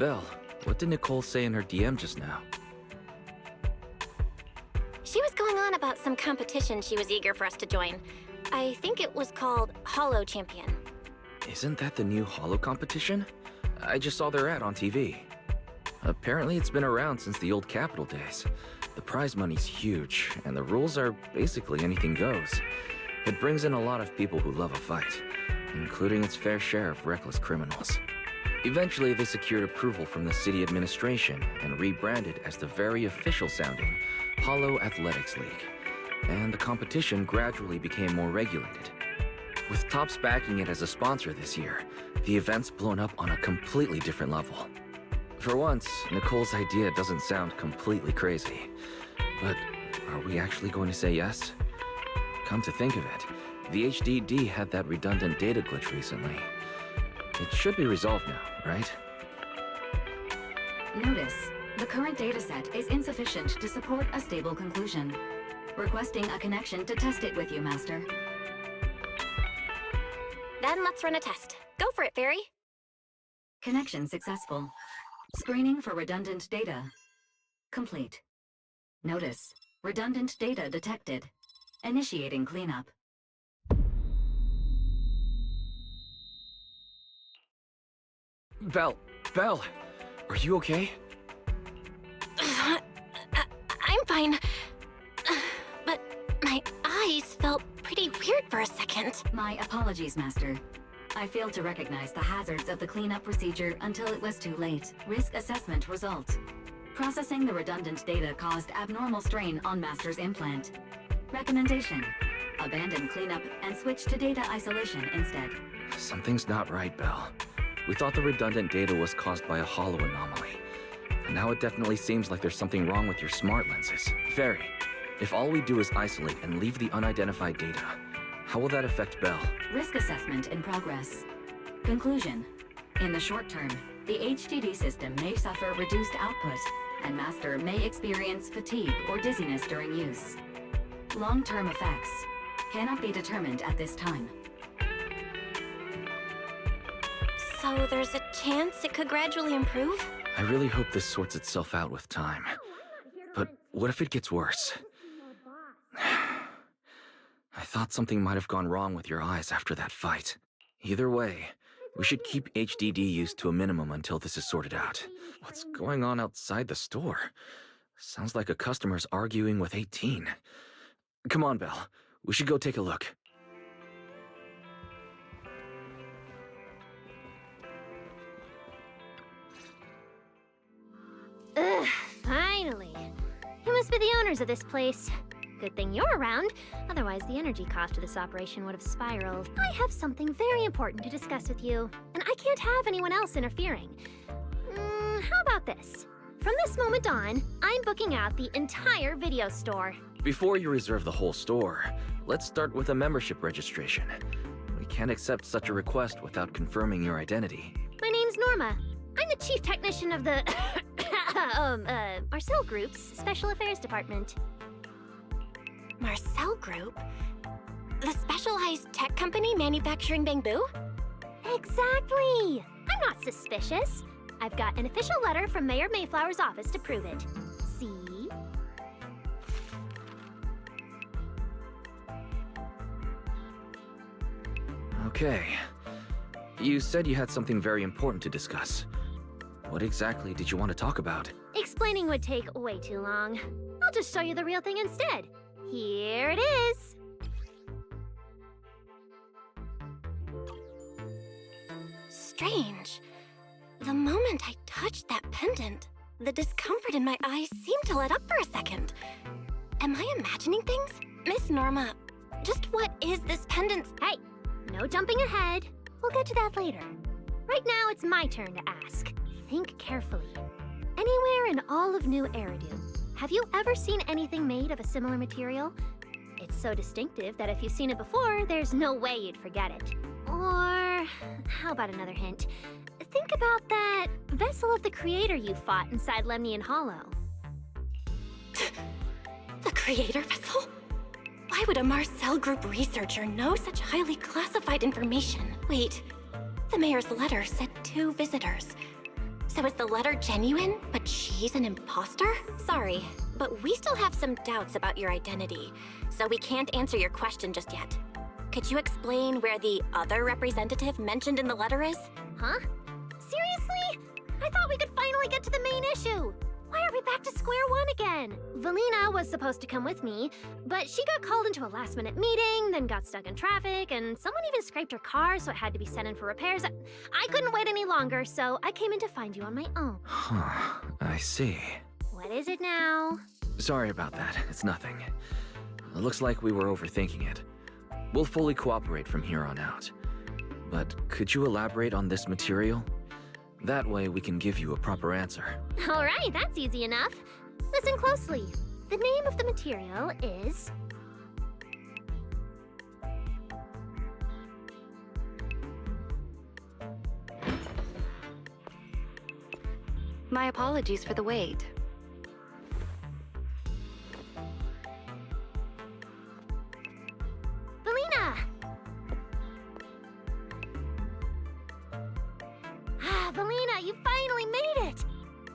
Belle, what did Nicole say in her DM just now? She was going on about some competition she was eager for us to join. I think it was called Hollow Champion. Isn't that the new Hollow competition? I just saw their ad on TV. Apparently it's been around since the old Capital days. The prize money's huge, and the rules are basically anything goes. It brings in a lot of people who love a fight, including its fair share of reckless criminals. Eventually, they secured approval from the city administration and rebranded as the very official-sounding Hollow Athletics League. And the competition gradually became more regulated. With Topps backing it as a sponsor this year, the event's blown up on a completely different level. For once, Nicole's idea doesn't sound completely crazy. But are we actually going to say yes? Come to think of it, the HDD had that redundant data glitch recently. It should be resolved now, right? Notice, the current dataset is insufficient to support a stable conclusion. Requesting a connection to test it with you, Master. Then let's run a test. Go for it, Fairy. Connection successful. Screening for redundant data. Complete. Notice, redundant data detected. Initiating cleanup. Belle, are you okay? I'm fine. But my eyes felt pretty weird for a second. My apologies, Master. I failed to recognize the hazards of the cleanup procedure until it was too late. Risk assessment result. Processing the redundant data caused abnormal strain on Master's implant. Recommendation: abandon cleanup and switch to data isolation instead. Something's not right, Belle. We thought the redundant data was caused by a hollow anomaly. And now it definitely seems like there's something wrong with your smart lenses. Fairy, if all we do is isolate and leave the unidentified data, how will that affect Belle? Risk assessment in progress. Conclusion: in the short term, the HDD system may suffer reduced output, and Master may experience fatigue or dizziness during use. Long-term effects cannot be determined at this time. So there's a chance it could gradually improve? I really hope this sorts itself out with time. But what if it gets worse? I thought something might have gone wrong with your eyes after that fight. Either way, we should keep HDD use to a minimum until this is sorted out. What's going on outside the store? Sounds like a customer's arguing with 18. Come on, Belle. We should go take a look. Ugh, finally. You must be the owners of this place. Good thing you're around, otherwise the energy cost of this operation would have spiraled. I have something very important to discuss with you, and I can't have anyone else interfering. How about this? From this moment on, I'm booking out the entire video store. Before you reserve the whole store, let's start with a membership registration. We can't accept such a request without confirming your identity. My name's Norma. I'm the chief technician of the Marcel Group's Special Affairs Department. Marcel Group? The specialized tech company manufacturing bamboo? Exactly! I'm not suspicious. I've got an official letter from Mayor Mayflower's office to prove it. See? Okay. You said you had something very important to discuss. What exactly did you want to talk about? Explaining would take way too long. I'll just show you the real thing instead. Here it is! Strange. The moment I touched that pendant, the discomfort in my eyes seemed to let up for a second. Am I imagining things? Miss Norma, just what is this pendant? Hey, no jumping ahead. We'll get to that later. Right now, it's my turn to ask. Think carefully. Anywhere in all of New Eridu, have you ever seen anything made of a similar material? It's so distinctive that if you've seen it before, there's no way you'd forget it. Or, how about another hint? Think about that vessel of the Creator you fought inside Lemnian Hollow. The Creator vessel? Why would a Marcel Group researcher know such highly classified information? Wait, the mayor's letter said 2 visitors. So is the letter genuine, but she's an imposter? Sorry, but we still have some doubts about your identity, so we can't answer your question just yet. Could you explain where the other representative mentioned in the letter is? Huh? Seriously? I thought we could finally get to the main issue. Why are we back to square one again? Valina was supposed to come with me, but she got called into a last-minute meeting, then got stuck in traffic, and someone even scraped her car, so it had to be sent in for repairs. I couldn't wait any longer, so I came in to find you on my own. Huh, I see. What is it now? Sorry about that, it's nothing. It looks like we were overthinking it. We'll fully cooperate from here on out. But could you elaborate on this material? That way we can give you a proper answer. All right, that's easy enough. Listen closely. The name of the material is... My apologies for the wait. Valina! Valina, you finally made it!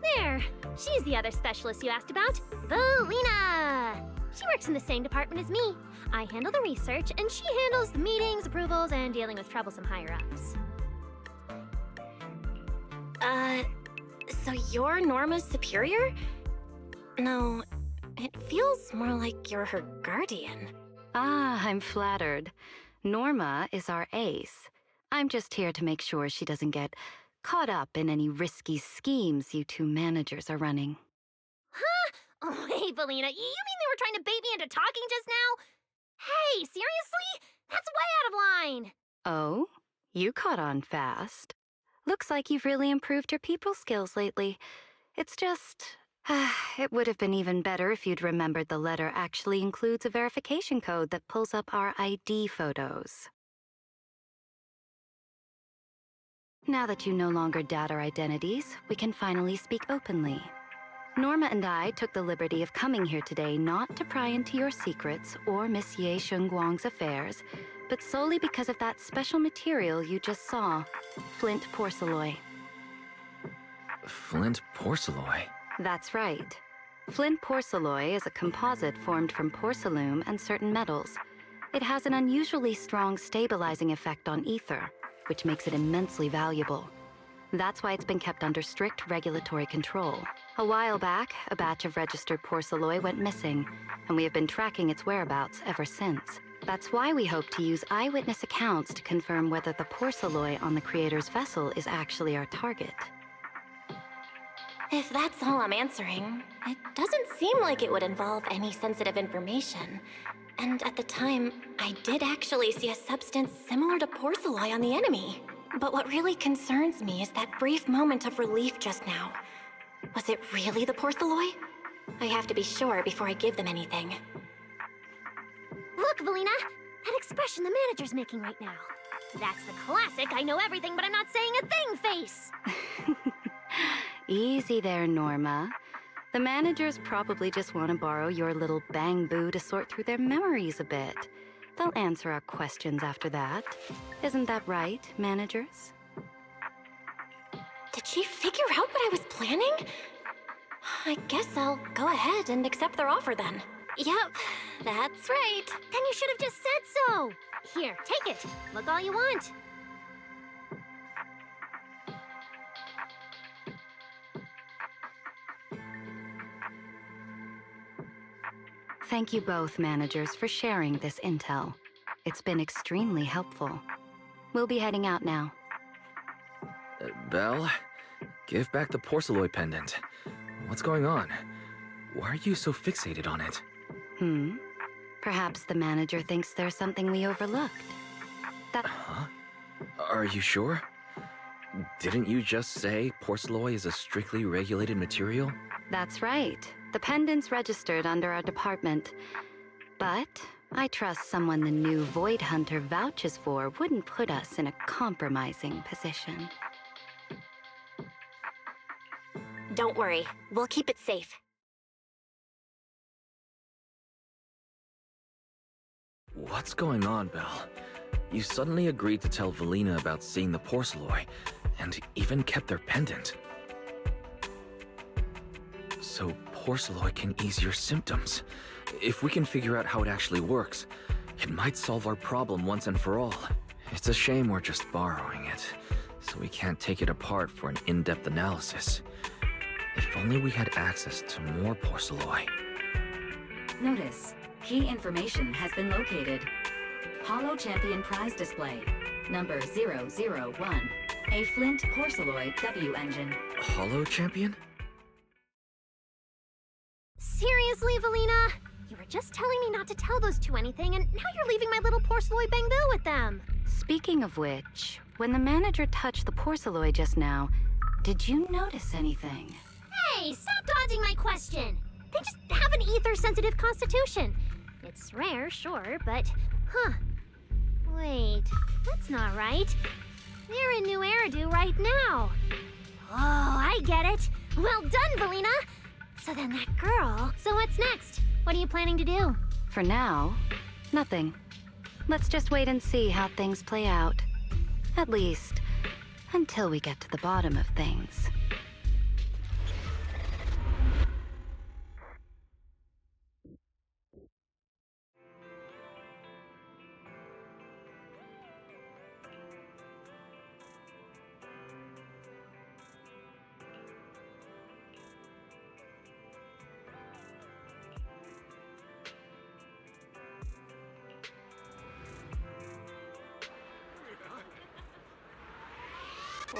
There, she's the other specialist you asked about. Valina! She works in the same department as me. I handle the research, and she handles the meetings, approvals, and dealing with troublesome higher-ups. So you're Norma's superior? No, it feels more like you're her guardian. Ah, I'm flattered. Norma is our ace. I'm just here to make sure she doesn't get caught up in any risky schemes you two managers are running. Huh? Oh, hey, Valina, you mean they were trying to bait me into talking just now? Hey, seriously? That's way out of line! Oh? You caught on fast. Looks like you've really improved your people skills lately. It's just... it would have been even better if you'd remembered the letter actually includes a verification code that pulls up our ID photos. Now that you no longer doubt our identities, we can finally speak openly. Norma and I took the liberty of coming here today not to pry into your secrets or Miss Ye Shengguang's affairs, but solely because of that special material you just saw, flint porcelain. Flint porcelain? That's right. Flint porcelain is a composite formed from porcelain and certain metals. It has an unusually strong stabilizing effect on ether, which makes it immensely valuable. That's why it's been kept under strict regulatory control. A while back, a batch of registered porcelain went missing, and we have been tracking its whereabouts ever since. That's why we hope to use eyewitness accounts to confirm whether the porcelain on the creator's vessel is actually our target. If that's all I'm answering, it doesn't seem like it would involve any sensitive information. And at the time, I did actually see a substance similar to porcelain on the enemy. But what really concerns me is that brief moment of relief just now. Was it really the porcelain? I have to be sure before I give them anything. Look, Valina! That expression the manager's making right now. That's the classic I know everything but I'm not saying a thing face! Easy there, Norma. The managers probably just want to borrow your little bang-boo to sort through their memories a bit. They'll answer our questions after that. Isn't that right, managers? Did she figure out what I was planning? I guess I'll go ahead and accept their offer then. Yep, that's right. Then you should have just said so! Here, take it. Look all you want. Thank you both, managers, for sharing this intel. It's been extremely helpful. We'll be heading out now. Belle, give back the porcelain pendant. What's going on? Why are you so fixated on it? Perhaps the manager thinks there's something we overlooked. Huh? Are you sure? Didn't you just say porcelain is a strictly regulated material? That's right. The pendant's registered under our department. But I trust someone the new Void Hunter vouches for wouldn't put us in a compromising position. Don't worry, we'll keep it safe. What's going on, Belle? You suddenly agreed to tell Valina about seeing the porcelain, and even kept their pendant. So Porceloid can ease your symptoms. If we can figure out how it actually works, it might solve our problem once and for all. It's a shame we're just borrowing it, so we can't take it apart for an in-depth analysis. If only we had access to more Porceloi. Notice, key information has been located. Holo Champion prize display, number 001. A Flint Porceloid W engine. Holo Champion? Seriously, Valina? You were just telling me not to tell those two anything, and now you're leaving my little Porceloid Bangbu with them. Speaking of which, when the manager touched the Porceloid just now, did you notice anything? Hey, stop dodging my question! They just have an ether-sensitive constitution. It's rare, sure, but... Wait, that's not right. They're in New Eridu right now. Oh, I get it. Well done, Valina! So then that girl... So what's next? What are you planning to do? For now, nothing. Let's just wait and see how things play out. At least, until we get to the bottom of things.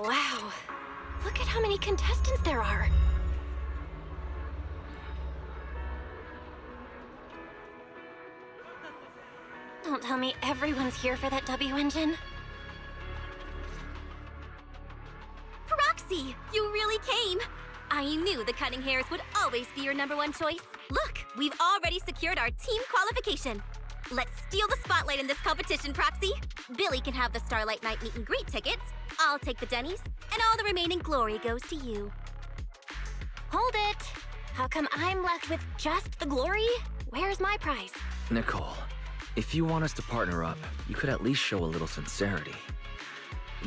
Wow. Look at how many contestants there are. Don't tell me everyone's here for that W engine. Proxy, you really came! I knew the Cunning Hairs would always be your #1 choice. Look, we've already secured our team qualification. Let's steal the spotlight in this competition, Proxy. Billy can have the Starlight Night meet and greet tickets. I'll take the Denny's, and all the remaining glory goes to you. Hold it! How come I'm left with just the glory? Where's my prize? Nicole, if you want us to partner up, you could at least show a little sincerity.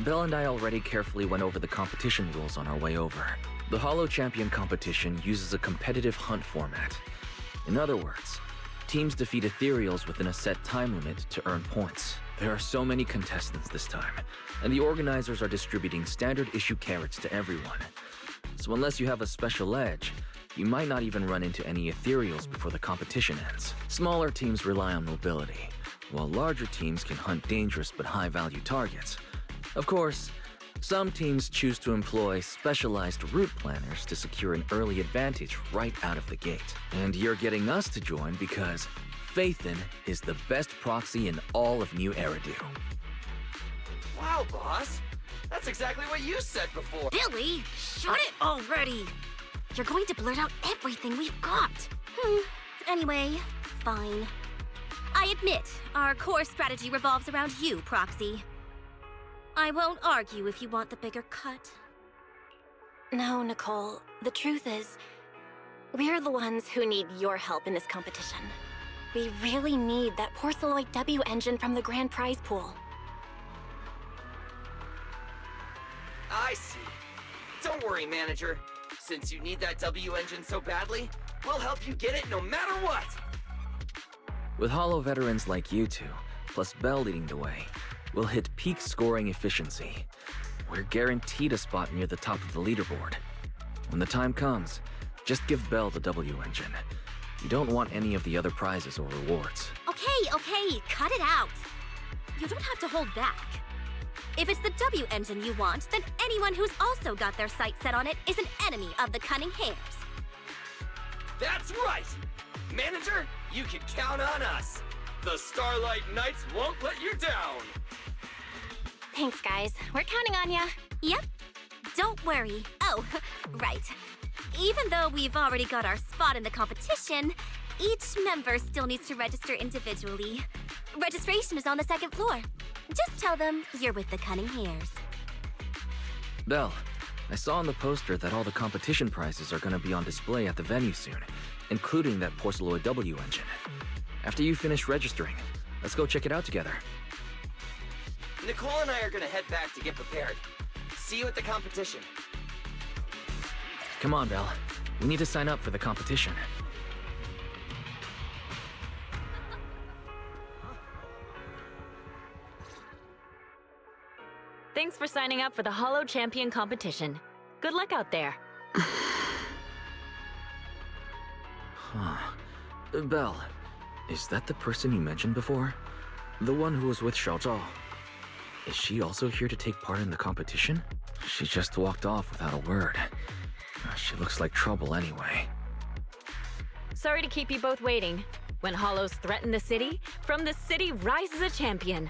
Belle and I already carefully went over the competition rules on our way over. The Holo Champion competition uses a competitive hunt format. In other words, teams defeat ethereals within a set time limit to earn points. There are so many contestants this time, and the organizers are distributing standard issue carrots to everyone. So unless you have a special edge, you might not even run into any ethereals before the competition ends. Smaller teams rely on mobility, while larger teams can hunt dangerous but high-value targets. Of course, some teams choose to employ specialized route planners to secure an early advantage right out of the gate. And you're getting us to join because Phaethon is the best proxy in all of New Eridu. Wow, boss! That's exactly what you said before! Billy, shut it already! You're going to blurt out everything we've got. Anyway, fine. I admit, our core strategy revolves around you, Proxy. I won't argue if you want the bigger cut. No, Nicole. The truth is, we're the ones who need your help in this competition. We really need that Porceloid W engine from the grand prize pool. I see. Don't worry, manager. Since you need that W engine so badly, we'll help you get it no matter what! With Holo veterans like you two, plus Belle leading the way, we'll hit peak scoring efficiency. We're guaranteed a spot near the top of the leaderboard. When the time comes, just give Belle the W engine. You don't want any of the other prizes or rewards. Okay, cut it out. You don't have to hold back. If it's the W engine you want, then anyone who's also got their sights set on it is an enemy of the Cunning Hairs. That's right! Manager, you can count on us! The Starlight Knights won't let you down! Thanks, guys. We're counting on ya. Yep. Don't worry. Oh, right. Even though we've already got our spot in the competition, each member still needs to register individually. Registration is on the second floor. Just tell them you're with the Cunning Hairs. Belle, I saw on the poster that all the competition prizes are gonna be on display at the venue soon, including that Porceloid W engine. After you finish registering, let's go check it out together. Nicole and I are gonna head back to get prepared. See you at the competition. Come on, Belle. We need to sign up for the competition. Thanks for signing up for the Holo Champion competition. Good luck out there. Huh. Belle, is that the person you mentioned before? The one who was with Xiaozhao? Is she also here to take part in the competition? She just walked off without a word. She looks like trouble anyway. Sorry to keep you both waiting. When Holos threaten the city, from the city rises a champion.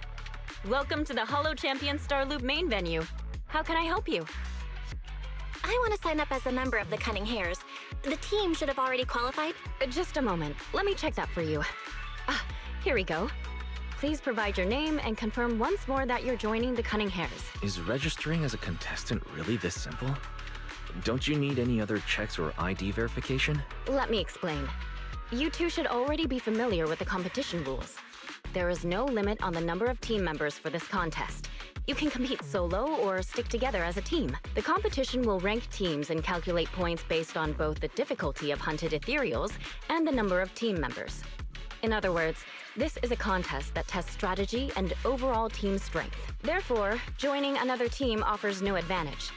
Welcome to the Holo Champion Starloop main venue. How can I help you? I want to sign up as a member of the Cunning Hares. The team should have already qualified. Just a moment. Let me check that for you. Here we go. Please provide your name and confirm once more that you're joining the Cunning Hares. Is registering as a contestant really this simple? Don't you need any other checks or ID verification? Let me explain. You two should already be familiar with the competition rules. There is no limit on the number of team members for this contest. You can compete solo or stick together as a team. The competition will rank teams and calculate points based on both the difficulty of hunted ethereals and the number of team members. In other words, this is a contest that tests strategy and overall team strength. Therefore, joining another team offers no advantage.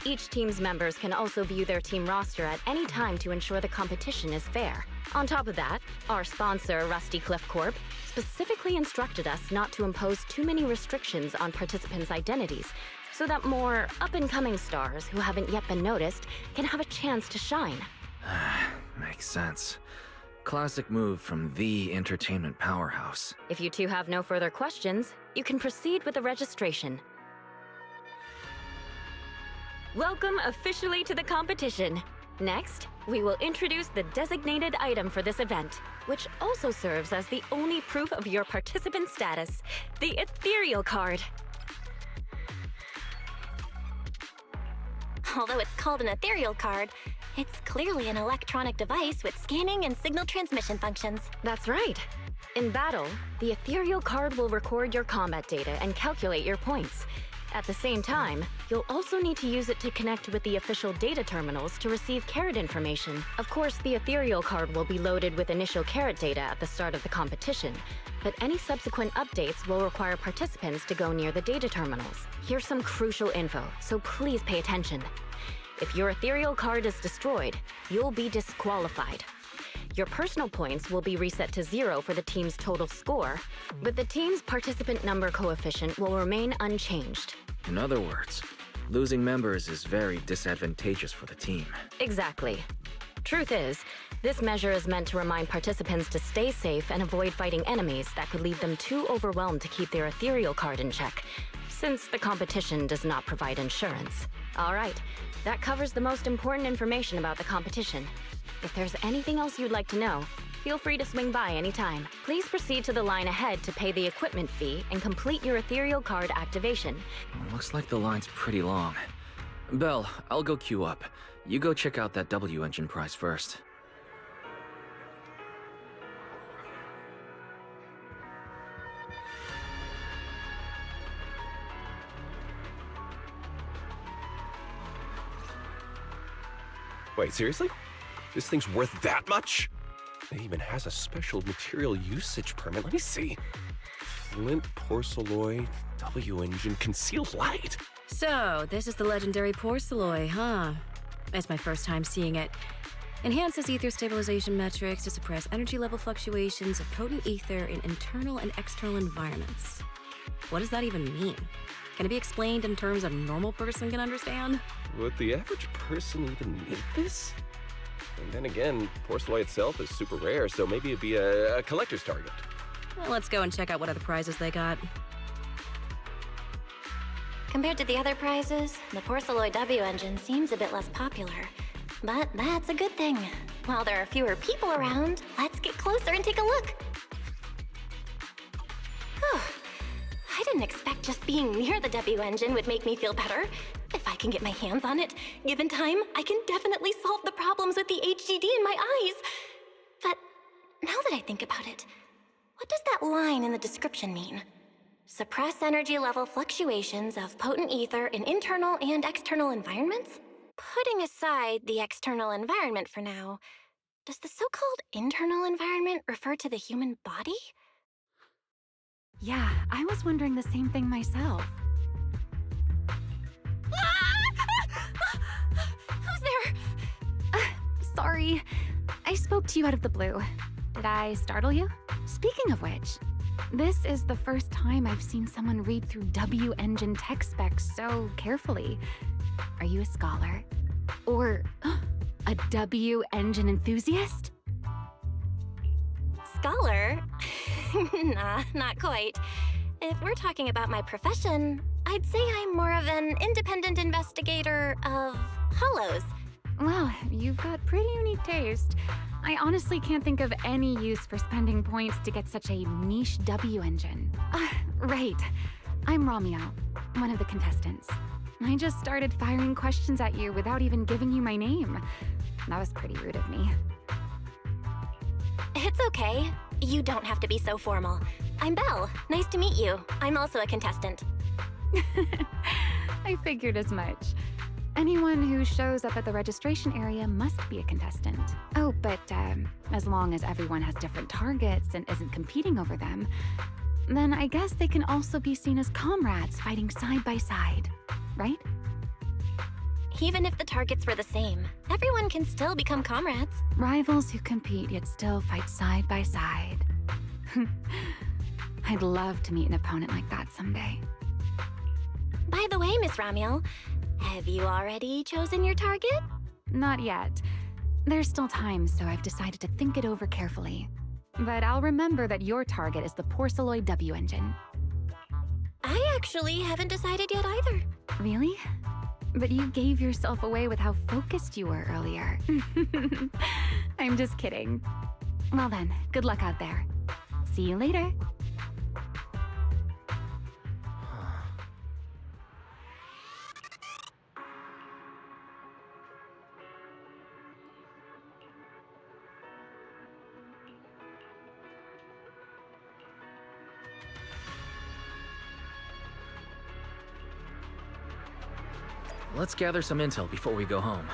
Each team's members can also view their team roster at any time to ensure the competition is fair. On top of that, our sponsor, Rusty Cliff Corp, specifically instructed us not to impose too many restrictions on participants' identities, so that more up-and-coming stars who haven't yet been noticed can have a chance to shine. Makes sense. Classic move from the entertainment powerhouse. If you two have no further questions, you can proceed with the registration. Welcome officially to the competition. Next, we will introduce the designated item for this event, which also serves as the only proof of your participant status, the ethereal card. Although it's called an ethereal card, it's clearly an electronic device with scanning and signal transmission functions. That's right. In battle, the ethereal card will record your combat data and calculate your points. At the same time, you'll also need to use it to connect with the official data terminals to receive carrot information. Of course, the ethereal card will be loaded with initial carrot data at the start of the competition, but any subsequent updates will require participants to go near the data terminals. Here's some crucial info, so please pay attention. If your ethereal card is destroyed, you'll be disqualified. Your personal points will be reset to 0 for the team's total score, but the team's participant number coefficient will remain unchanged. In other words, losing members is very disadvantageous for the team. Exactly. Truth is, this measure is meant to remind participants to stay safe and avoid fighting enemies that could leave them too overwhelmed to keep their ethereal card in check, since the competition does not provide insurance. All right, that covers the most important information about the competition. If there's anything else you'd like to know, feel free to swing by anytime. Please proceed to the line ahead to pay the equipment fee and complete your ethereal card activation. Looks like the line's pretty long. Belle, I'll go queue up. You go check out that W engine prize first. Wait, seriously? This thing's worth that much? It even has a special material usage permit. Let me see. Flint porcelloy, W-engine, concealed light. So, this is the legendary porcelloy, huh? It's my first time seeing it. Enhances ether stabilization metrics to suppress energy level fluctuations of potent ether in internal and external environments. What does that even mean? Can it be explained in terms a normal person can understand? Would the average person even need this? And then again, porcelloy itself is super rare, so maybe it'd be a collector's target. Well, let's go and check out what other prizes they got. Compared to the other prizes, the Porcelloy W engine seems a bit less popular. But that's a good thing. While there are fewer people around, let's get closer and take a look. Whew. I didn't expect just being near the W engine would make me feel better. If I can get my hands on it, given time, I can definitely solve the problems with the HDD in my eyes. But now that I think about it, what does that line in the description mean? Suppress energy level fluctuations of potent ether in internal and external environments? putting aside the external environment for now, does the so-called internal environment refer to the human body? Yeah, I was wondering the same thing myself. Who's there? Sorry, I spoke to you out of the blue. Did I startle you? Speaking of which, this is the first time I've seen someone read through W-Engine tech specs so carefully. Are you a scholar? Or a W-Engine enthusiast? Scholar? Nah, not quite. If we're talking about my profession, I'd say I'm more of an independent investigator of hollows. Well, you've got pretty unique taste. I honestly can't think of any use for spending points to get such a niche W-Engine. Right. I'm Romeo, one of the contestants. I just started firing questions at you without even giving you my name. That was pretty rude of me. It's okay. You don't have to be so formal. I'm Belle. Nice to meet you. I'm also a contestant. I figured as much. Anyone who shows up at the registration area must be a contestant. Oh, but as long as everyone has different targets and isn't competing over them, then I guess they can also be seen as comrades fighting side by side, right? Even if the targets were the same, everyone can still become comrades. Rivals who compete yet still fight side by side. I'd love to meet an opponent like that someday. By the way, Miss Ramiel, have you already chosen your target? Not yet. There's still time, so I've decided to think it over carefully. But I'll remember that your target is the Porceloid W-Engine. I actually haven't decided yet either. Really? But you gave yourself away with how focused you were earlier. I'm just kidding. Well then, good luck out there. See you later. Let's gather some intel before we go home.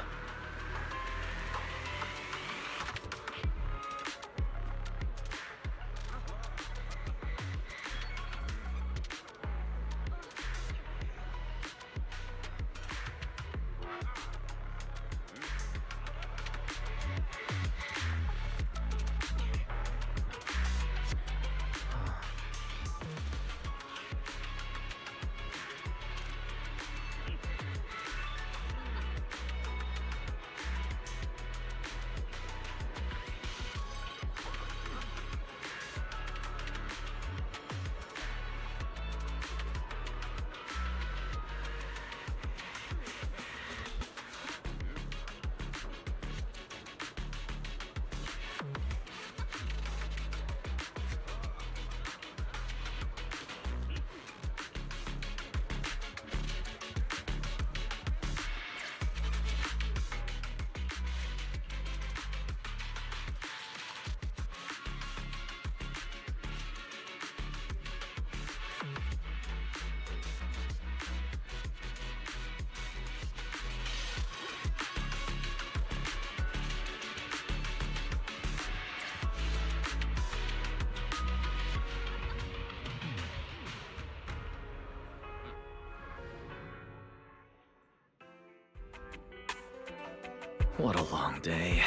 What a long day.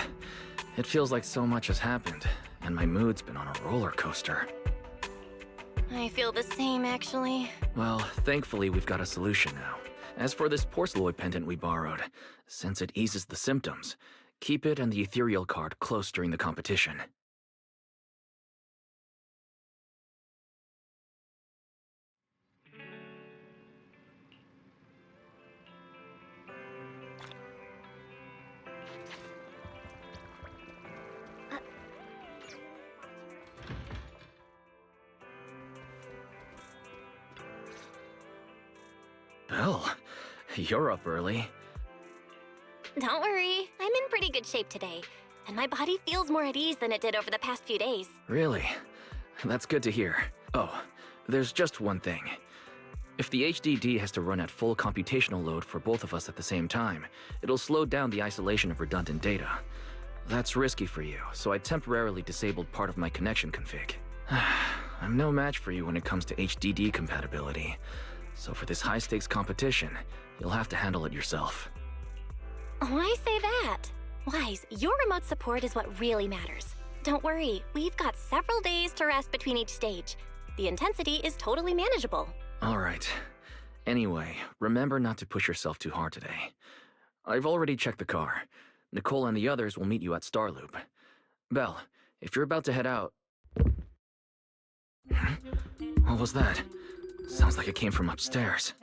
It feels like so much has happened, and my mood's been on a roller coaster. I feel the same, actually. Well, thankfully we've got a solution now. As for this porceloid pendant we borrowed, since it eases the symptoms, keep it and the ethereal card close during the competition. Belle, you're up early. Don't worry, I'm in pretty good shape today, and my body feels more at ease than it did over the past few days. Really? That's good to hear. Oh, there's just one thing. If the HDD has to run at full computational load for both of us at the same time, it'll slow down the isolation of redundant data. That's risky for you, so I temporarily disabled part of my connection config. I'm no match for you when it comes to HDD compatibility, so for this high-stakes competition, you'll have to handle it yourself. Why say that? Wise, your remote support is what really matters. Don't worry, we've got several days to rest between each stage. The intensity is totally manageable. All right. Anyway, remember not to push yourself too hard today. I've already checked the car. Nicole and the others will meet you at Starloop. Belle, if you're about to head out... What was that? Sounds like it came from upstairs.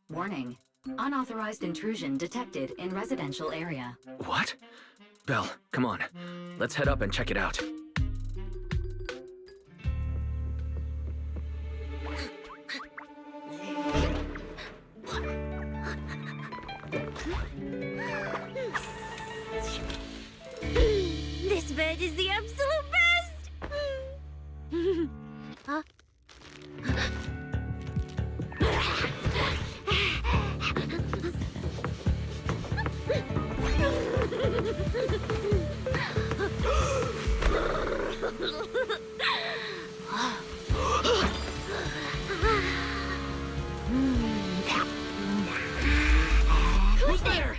Warning. Unauthorized intrusion detected in residential area. What? Belle, come on. Let's head up and check it out. This bed is the absolute best! Huh? Who's there?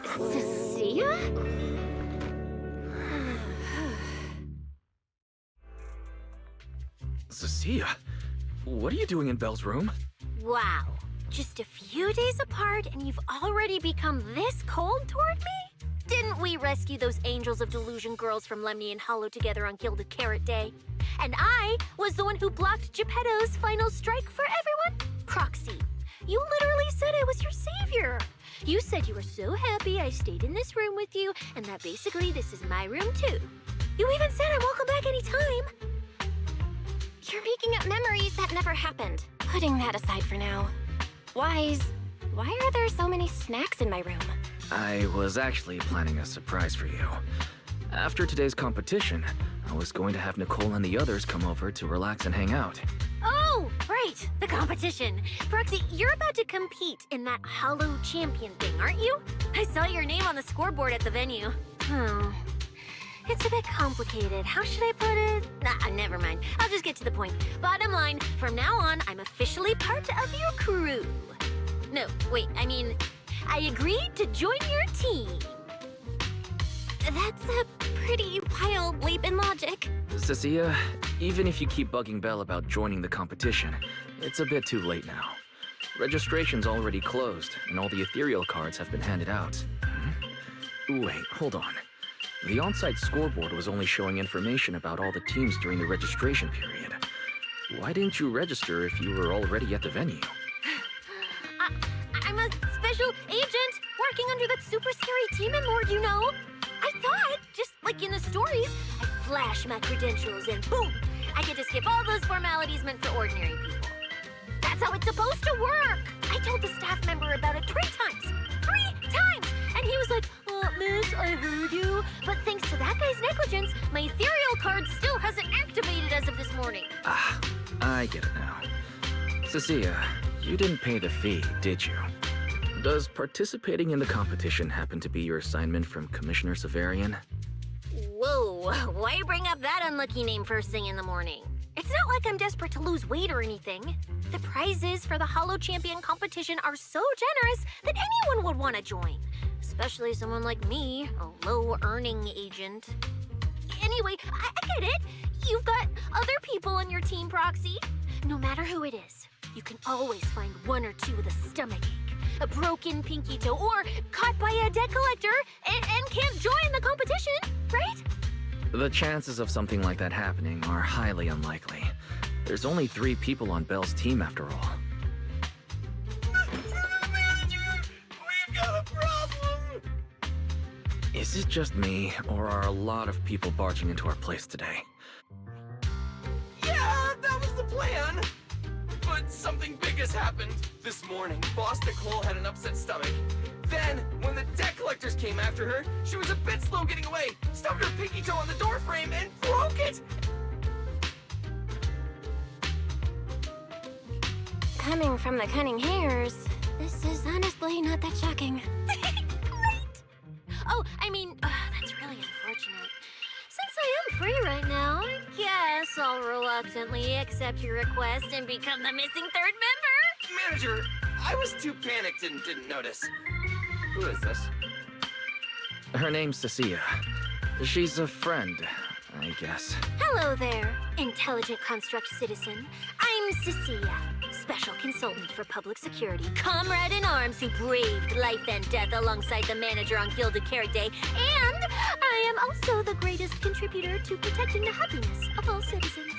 Cecilia? Cecilia? What are you doing in Belle's room? Wow. Just a few days apart and you've already become this cold toward me? Didn't we rescue those Angels of Delusion girls from Lemny and Hollow together on Gilded Carrot Day? And I was the one who blocked Geppetto's final strike for everyone? Proxy, you literally said I was your savior. You said you were so happy I stayed in this room with you and that basically this is my room too. You even said I'm welcome back anytime. You're making up memories that never happened. Putting that aside for now. Wise, why are there so many snacks in my room? I was actually planning a surprise for you. After today's competition, I was going to have Nicole and the others come over to relax and hang out. Oh, right, the competition. Proxy, you're about to compete in that Hollow Champion thing, aren't you? I saw your name on the scoreboard at the venue. Oh, it's a bit complicated. How should I put it? Nah, never mind. I'll just get to the point. Bottom line, from now on, I'm officially part of your crew. No, wait, I agreed to join your team. That's a pretty wild leap in logic. Cecilia, even if you keep bugging Belle about joining the competition, it's a bit too late now. Registration's already closed, and all the ethereal cards have been handed out. Wait, hold on. The on-site scoreboard was only showing information about all the teams during the registration period. Why didn't you register if you were already at the venue? I'm a special agent working under that super scary demon lord, you know. I thought, just like in the stories, I flash my credentials and boom, I get to skip all those formalities meant for ordinary people. That's how it's supposed to work. I told the staff member about it 3 times. 3 times! And he was like, miss, I heard you. But thanks to that guy's negligence, my ethereal card still hasn't activated as of this morning. Ah, I get it now. Cecilia, you didn't pay the fee, did you? Does participating in the competition happen to be your assignment from Commissioner Severian? Whoa, why bring up that unlucky name first thing in the morning? It's not like I'm desperate to lose weight or anything. The prizes for the Hollow Champion competition are so generous that anyone would want to join. Especially someone like me, a low-earning agent. Anyway, I get it. You've got other people on your team, Proxy. No matter who it is, you can always find 1 or 2 with a stomachache, a broken pinky toe, or caught by a debt collector and can't join the competition, right? The chances of something like that happening are highly unlikely. There's only 3 people on Belle's team after all. We've got a problem! Is it just me, or are a lot of people barging into our place today? Yeah, that was the plan! But something big has happened. This morning, Boss Nicole had an upset stomach. Then, when the debt collectors came after her, she was a bit slow getting away, stubbed her pinky toe on the doorframe, and broke it! coming from the Cunning Hares, this is honestly not that shocking. Oh, I mean, that's really unfortunate. Since I am free right now, I guess I'll reluctantly accept your request and become the missing third member. Manager, I was too panicked and didn't notice. Who is this? Her name's Cecilia. She's a friend, I guess. Hello there, intelligent construct citizen. I'm Cecilia, special consultant for public security, comrade in arms who braved life and death alongside the manager on Gilded Carrot Day, and I am also the greatest contributor to protecting the happiness of all citizens.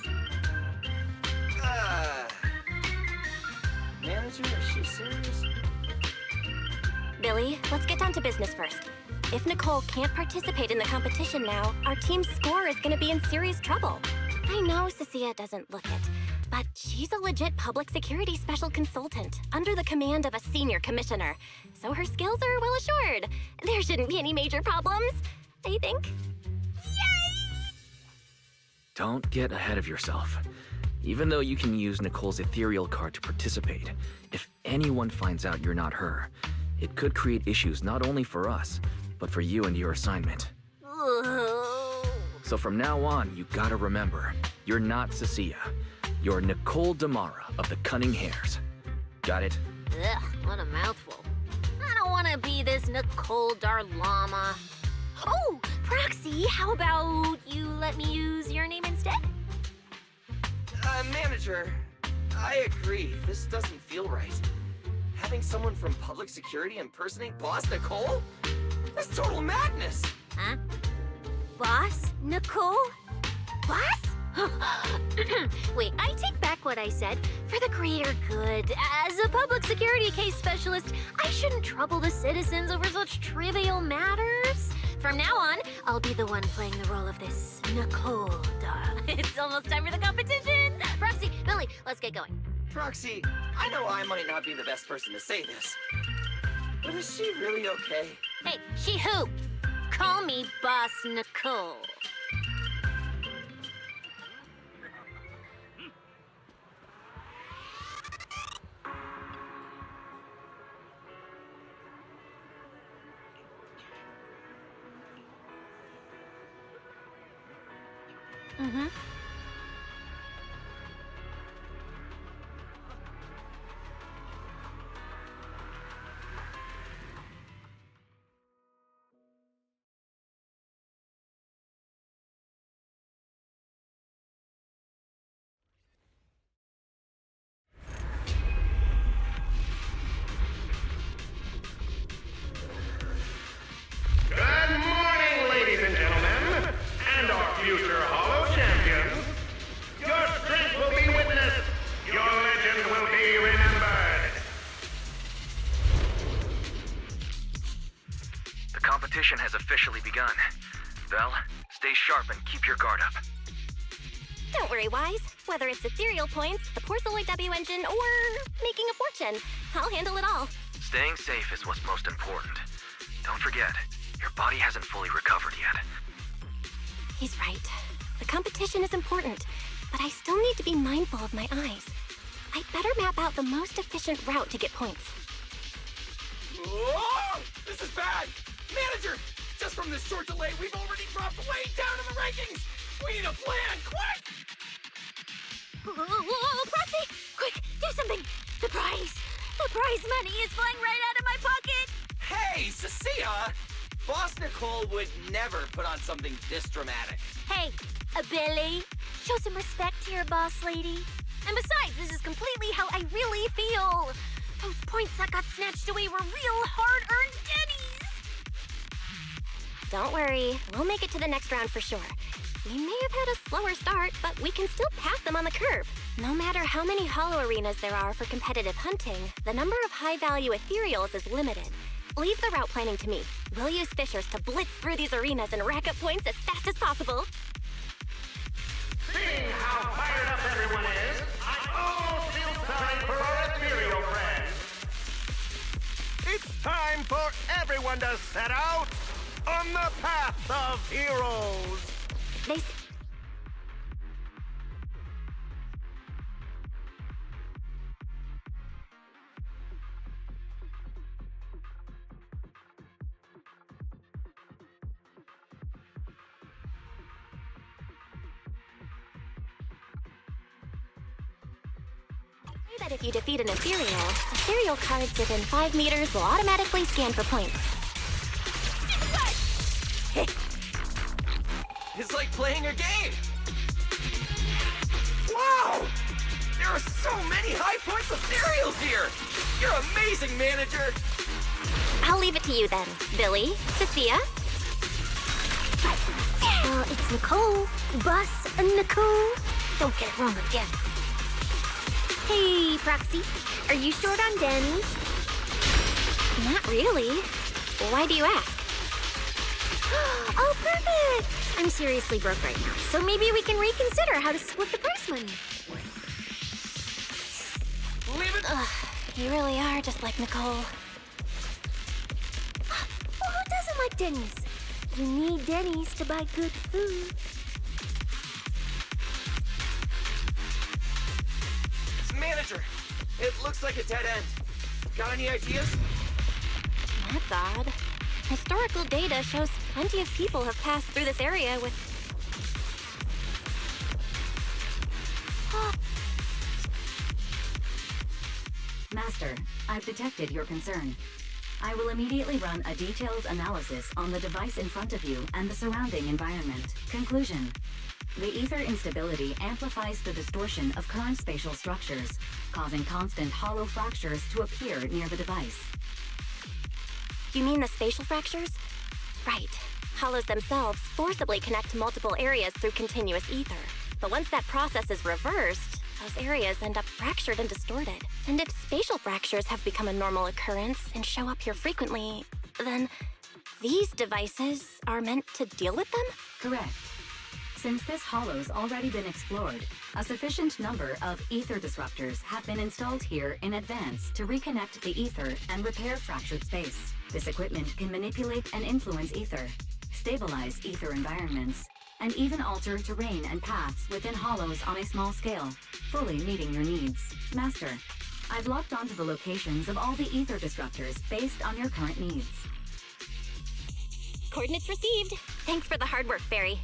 Manager, is she serious? Billy, let's get down to business first. If Nicole can't participate in the competition now, our team's score is gonna be in serious trouble. I know Cecilia doesn't look it, but she's a legit public security special consultant under the command of a senior commissioner, so her skills are well assured. There shouldn't be any major problems, I think. Don't get ahead of yourself. Even though you can use Nicole's ethereal card to participate, if anyone finds out you're not her, it could create issues not only for us, but for you and your assignment. So from now on, you gotta remember, you're not Cecilia. You're Nicole Damara of the Cunning Hares. Got it? Ugh, what a mouthful. I don't want to be this Nicole Darlama. Oh, Proxy, how about you let me use your name instead? Manager, I agree. This doesn't feel right. Having someone from public security impersonate Boss Nicole? That's total madness! Huh? Boss? Nicole? Boss? Wait, I take back what I said. For the greater good, as a public security case specialist, I shouldn't trouble the citizens over such trivial matters. From now on, I'll be the one playing the role of this Nicole doll. It's almost time for the competition! Proxy, Billy, let's get going. Proxy, I know I might not be the best person to say this, but is she really okay? Hey, she who? Call me Boss Nicole. Mm-hmm. Good morning, ladies and gentlemen, and our future Hollow champions. Your strength will be witnessed. Your legend will be remembered. The competition has officially begun. Vel, stay sharp and keep your guard up. Don't worry, Wise. Whether it's ethereal points, the Porceloid W engine, or making a fortune, I'll handle it all. Staying safe is what's most important. Don't forget, your body hasn't fully recovered yet. He's right. The competition is important, but I still need to be mindful of my eyes. I'd better map out the most efficient route to get points. Oh, this is bad! Manager, just from this short delay, we've already dropped way down in the rankings! We need a plan, quick! Whoa, Proxy! Quick, do something! The prize money is flying right out of my pocket! Hey, Cecilia! Boss Nicole would never put on something this dramatic. Hey, Billy, show some respect to your boss lady. And besides, this is completely how I really feel. Those points that got snatched away were real hard-earned pennies. Don't worry, we'll make it to the next round for sure. We may have had a slower start, but we can still pass them on the curve. No matter how many hollow arenas there are for competitive hunting, the number of high-value ethereals is limited. Leave the route planning to me. We'll use fishers to blitz through these arenas and rack up points as fast as possible. Seeing how fired up everyone is, I almost feel time for our ethereal friends. It's time for everyone to set out on the path of heroes. They That if you defeat an ethereal cards within 5 meters will automatically scan for points. It's like playing a game! Wow! There are so many high points ethereals here! You're amazing, manager! I'll leave it to you then, Billy, Sophia. It's Nicole. Bus Nicole. Don't get it wrong again. Hey, Proxy. Are you short on Denny's? Not really. Why do you ask? Oh, perfect! I'm seriously broke right now, so maybe we can reconsider how to split the prize money. Leave it! Ugh, you really are just like Nicole. Well, who doesn't like Denny's? You need Denny's to buy good food. Manager, it looks like a dead end. Got any ideas? That's odd. Historical data shows plenty of people have passed through this area with... Master, I've detected your concern. I will immediately run a detailed analysis on the device in front of you and the surrounding environment. Conclusion. The ether instability amplifies the distortion of current spatial structures, causing constant hollow fractures to appear near the device. You mean the spatial fractures? Right. Hollows themselves forcibly connect to multiple areas through continuous ether. But once that process is reversed, those areas end up fractured and distorted. And if spatial fractures have become a normal occurrence and show up here frequently, then these devices are meant to deal with them? Correct. Since this hollow's already been explored, a sufficient number of ether disruptors have been installed here in advance to reconnect the ether and repair fractured space. This equipment can manipulate and influence ether, stabilize ether environments, and even alter terrain and paths within hollows on a small scale, fully meeting your needs. Master, I've locked onto the locations of all the ether disruptors based on your current needs. Coordinates received. Thanks for the hard work, Barry.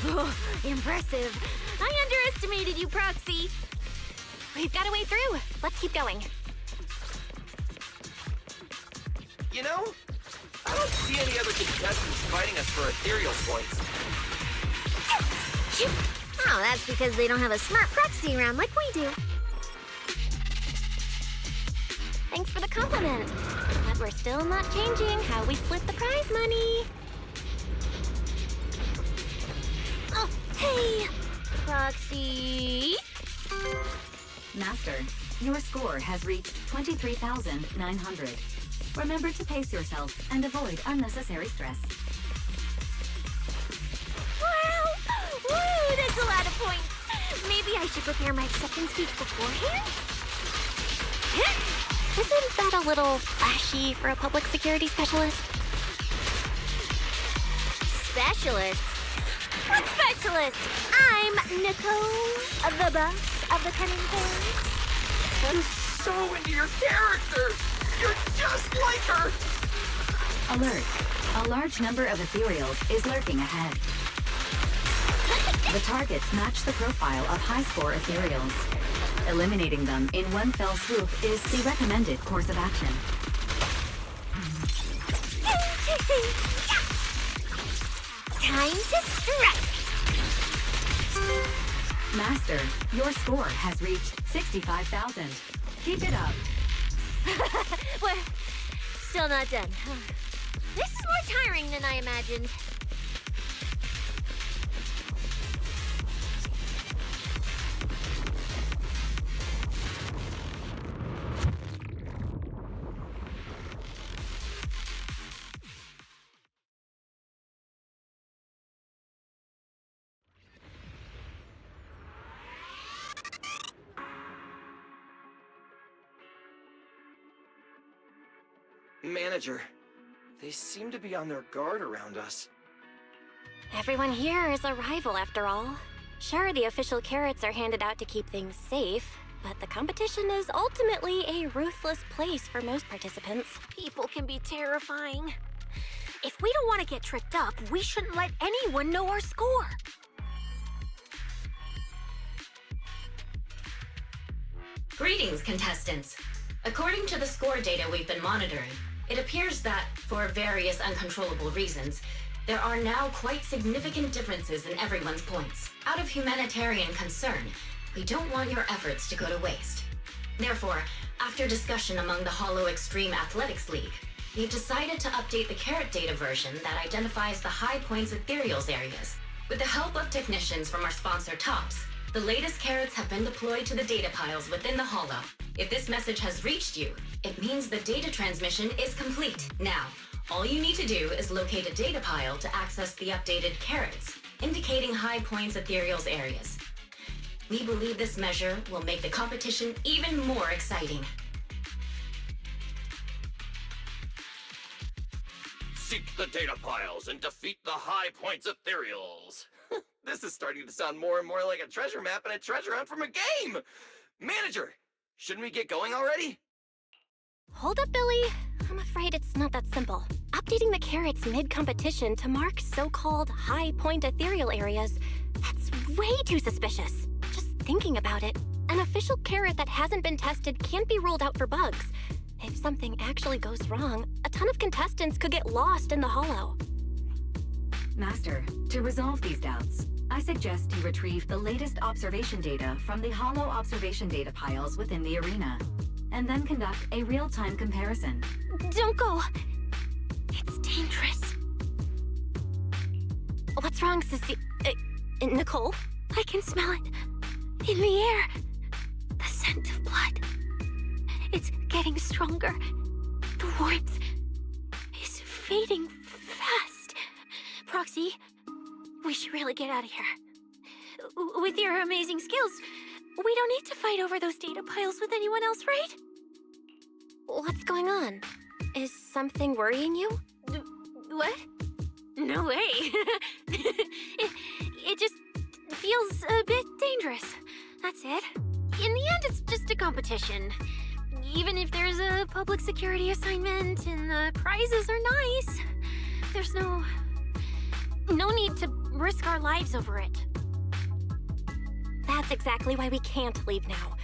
Oh, impressive. I underestimated you, Proxy. We've got a way through. Let's keep going. You know, I don't see any other contestants fighting us for ethereal points. Oh, that's because they don't have a smart proxy around like we do. Thanks for the compliment. But we're still not changing how we split the prize money. Oh, hey, Proxy. Master, your score has reached 23,900. Remember to pace yourself and avoid unnecessary stress. Wow! Woo, that's a lot of points. Maybe I should prepare my acceptance speech beforehand? Isn't that a little flashy for a public security specialist? Specialist? What specialist? I'm Nicole, the boss of the Cunning Hairs. You're so into your character! You're just like her! Alert. A large number of ethereals is lurking ahead. The targets match the profile of high-score ethereals. Eliminating them in one fell swoop is the recommended course of action. Time to strike! Master, your score has reached 65,000. Keep it up. We're still not done. This is more tiring than I imagined. Manager, they seem to be on their guard around us. Everyone here is a rival, after all. Sure, the official carrots are handed out to keep things safe, but the competition is ultimately a ruthless place for most participants. People can be terrifying. If we don't want to get tripped up, we shouldn't let anyone know our score. Greetings, contestants. According to the score data we've been monitoring, it appears that, for various uncontrollable reasons, there are now quite significant differences in everyone's points. Out of humanitarian concern, we don't want your efforts to go to waste. Therefore, after discussion among the Hollow Extreme Athletics League, we've decided to update the carrot data version that identifies the high points ethereals areas. With the help of technicians from our sponsor TOPS, the latest carrots have been deployed to the data piles within the Hollow. If this message has reached you, it means the data transmission is complete. Now, all you need to do is locate a data pile to access the updated carrots, indicating high points ethereals areas. We believe this measure will make the competition even more exciting. Seek the data piles and defeat the high points ethereals. This is starting to sound more and more like a treasure map and a treasure hunt from a game! Manager, shouldn't we get going already? Hold up, Billy. I'm afraid it's not that simple. Updating the carrots mid-competition to mark so-called high-point ethereal areas, that's way too suspicious. Just thinking about it, an official carrot that hasn't been tested can't be ruled out for bugs. If something actually goes wrong, a ton of contestants could get lost in the Hollow. Master, to resolve these doubts, I suggest you retrieve the latest observation data from the Hollow observation data piles within the arena, and then conduct a real-time comparison. Don't go! It's dangerous. What's wrong, Sissy? Nicole? I can smell it. In the air. The scent of blood. It's getting stronger. The warmth is fading fast. Proxy, we should really get out of here. With your amazing skills, we don't need to fight over those data piles with anyone else, right? What's going on? Is something worrying you? What? No way. it just feels a bit dangerous. That's it. In the end, it's just a competition. Even if there's a public security assignment and the prizes are nice, there's no need to risk our lives over it. That's exactly why we can't leave now.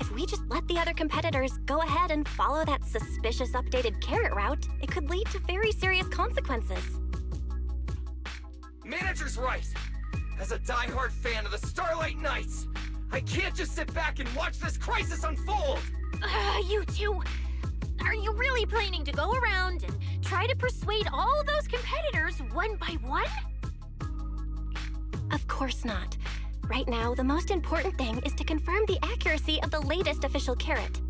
If we just let the other competitors go ahead and follow that suspicious updated carrot route, it could lead to very serious consequences. Manager's right! As a die-hard fan of the Starlight Knights, I can't just sit back and watch this crisis unfold! You two, are you really planning to go around and try to persuade all those competitors one by one? Of course not. Right now, the most important thing is to confirm the accuracy of the latest official carrot.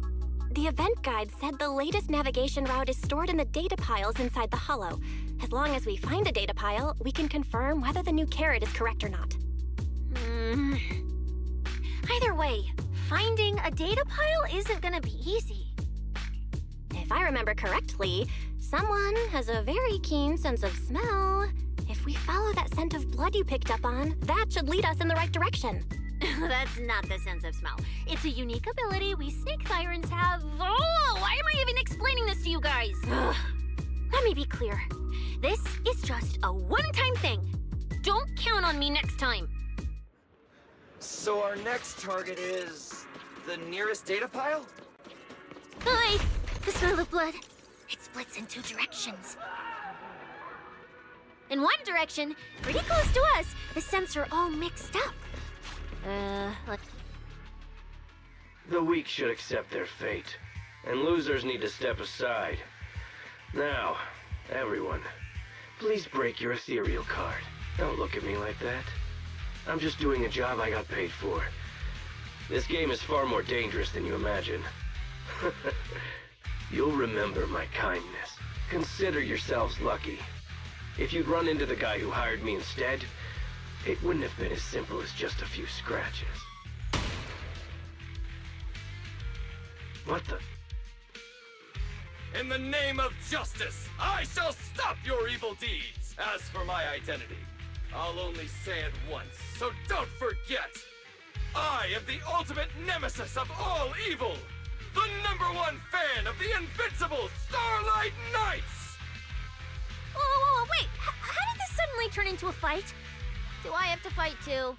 The event guide said the latest navigation route is stored in the data piles inside the Hollow. As long as we find a data pile, we can confirm whether the new carrot is correct or not. Either way, finding a data pile isn't gonna be easy. If I remember correctly, someone has a very keen sense of smell. If we follow that scent of blood you picked up on, that should lead us in the right direction. That's not the sense of smell. It's a unique ability we snake sirens have. Oh, why am I even explaining this to you guys? Let me be clear. This is just a one-time thing. Don't count on me next time. So our next target is the nearest data pile? Oi! The smell of blood. It splits in 2 directions. In one direction, pretty close to us, the scents are all mixed up. The weak should accept their fate, and losers need to step aside. Now, everyone, please break your ethereal card. Don't look at me like that. I'm just doing a job I got paid for. This game is far more dangerous than you imagine. You'll remember my kindness. Consider yourselves lucky. If you'd run into the guy who hired me instead, it wouldn't have been as simple as just a few scratches. What the? In the name of justice, I shall stop your evil deeds. As for my identity, I'll only say it once, so don't forget. I am the ultimate nemesis of all evil. The #1 fan of the invincible Starlight Knights! Whoa, wait! How did this suddenly turn into a fight? Do I have to fight too?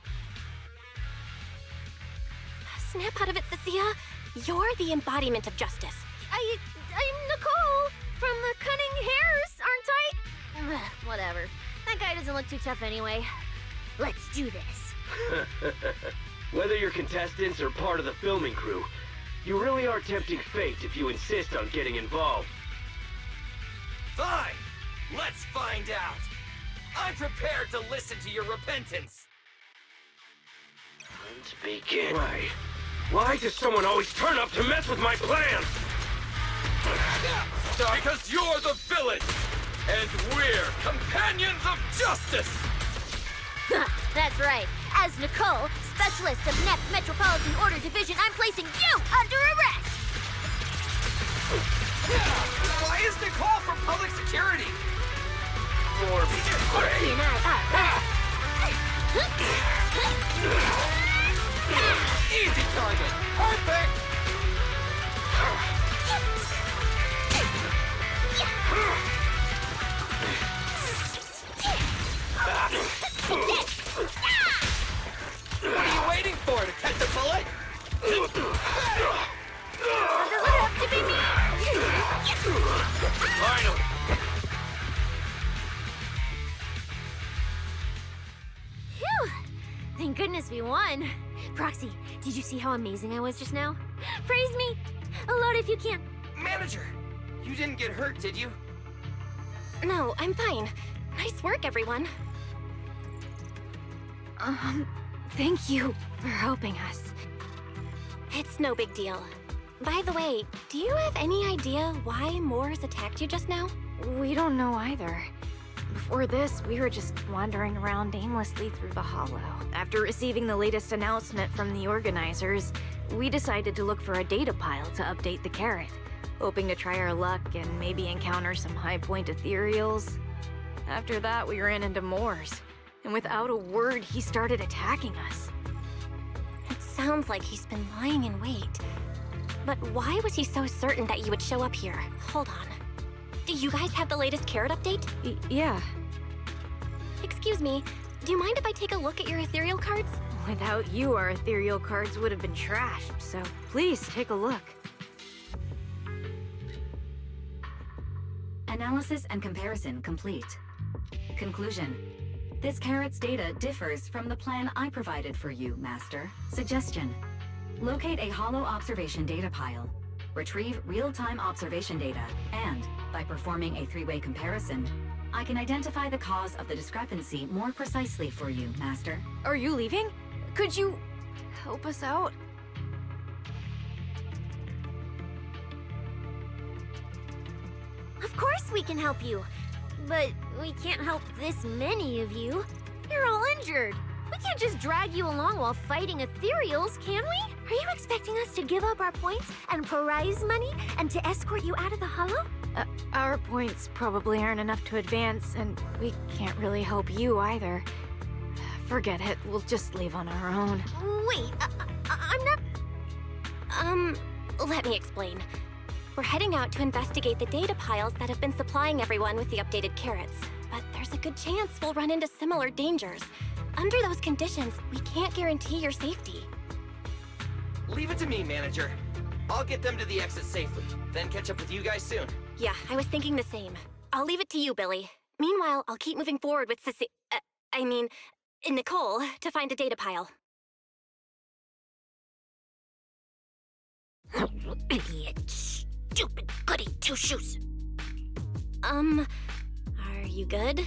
Snap out of it, Cecilia. You're the embodiment of justice. I'm Nicole from the Cunning Hairs, aren't I? Whatever. That guy doesn't look too tough anyway. Let's do this. Whether you're contestants or part of the filming crew, you really are tempting fate if you insist on getting involved. Fine! Let's find out! I'm prepared to listen to your repentance! Let's begin. Why does someone always turn up to mess with my plans? Because you're the villain! And we're companions of justice! That's right. As Nicole, specialist of NEP's Metropolitan Order Division, I'm placing you under arrest! Why is Nicole from public security? For me. He and I Easy target! Perfect! What are you waiting for, to catch a bullet? Does it have to be me? Finally! Phew! Thank goodness we won. Proxy, did you see how amazing I was just now? Praise me! A lot if you can. Manager, you didn't get hurt, did you? No, I'm fine. Nice work, everyone. Thank you for helping us. It's no big deal. By the way, do you have any idea why Moores attacked you just now? We don't know either. Before this, we were just wandering around aimlessly through the Hollow. After receiving the latest announcement from the organizers, we decided to look for a data pile to update the carrot, hoping to try our luck and maybe encounter some high-point ethereals. After that, we ran into Moores, and without a word, he started attacking us. It sounds like he's been lying in wait. But why was he so certain that you would show up here? Hold on. Do you guys have the latest carrot update? Yeah. Excuse me, do you mind if I take a look at your ethereal cards? Without you, our ethereal cards would have been trashed, so please take a look. Analysis and comparison complete. Conclusion. This carrot's data differs from the plan I provided for you, Master. Suggestion. Locate a hollow observation data pile. Retrieve real-time observation data, and, by performing a 3-way comparison, I can identify the cause of the discrepancy more precisely for you, Master. Are you leaving? Could you help us out? Of course we can help you. But we can't help this many of you. You're all injured. We can't just drag you along while fighting ethereals, can we? Are you expecting us to give up our points and prize money and to escort you out of the Hollow? Our points probably aren't enough to advance, and we can't really help you either. Forget it, we'll just leave on our own. Wait, I'm not... Let me explain. We're heading out to investigate the data piles that have been supplying everyone with the updated carrots. But there's a good chance we'll run into similar dangers. under those conditions, we can't guarantee your safety. Leave it to me, manager. I'll get them to the exit safely, then catch up with you guys soon. Yeah, I was thinking the same. I'll leave it to you, Billy. Meanwhile, I'll keep moving forward with Nicole, to find a data pile. Idiot. Stupid goody two-shoes. Are you good?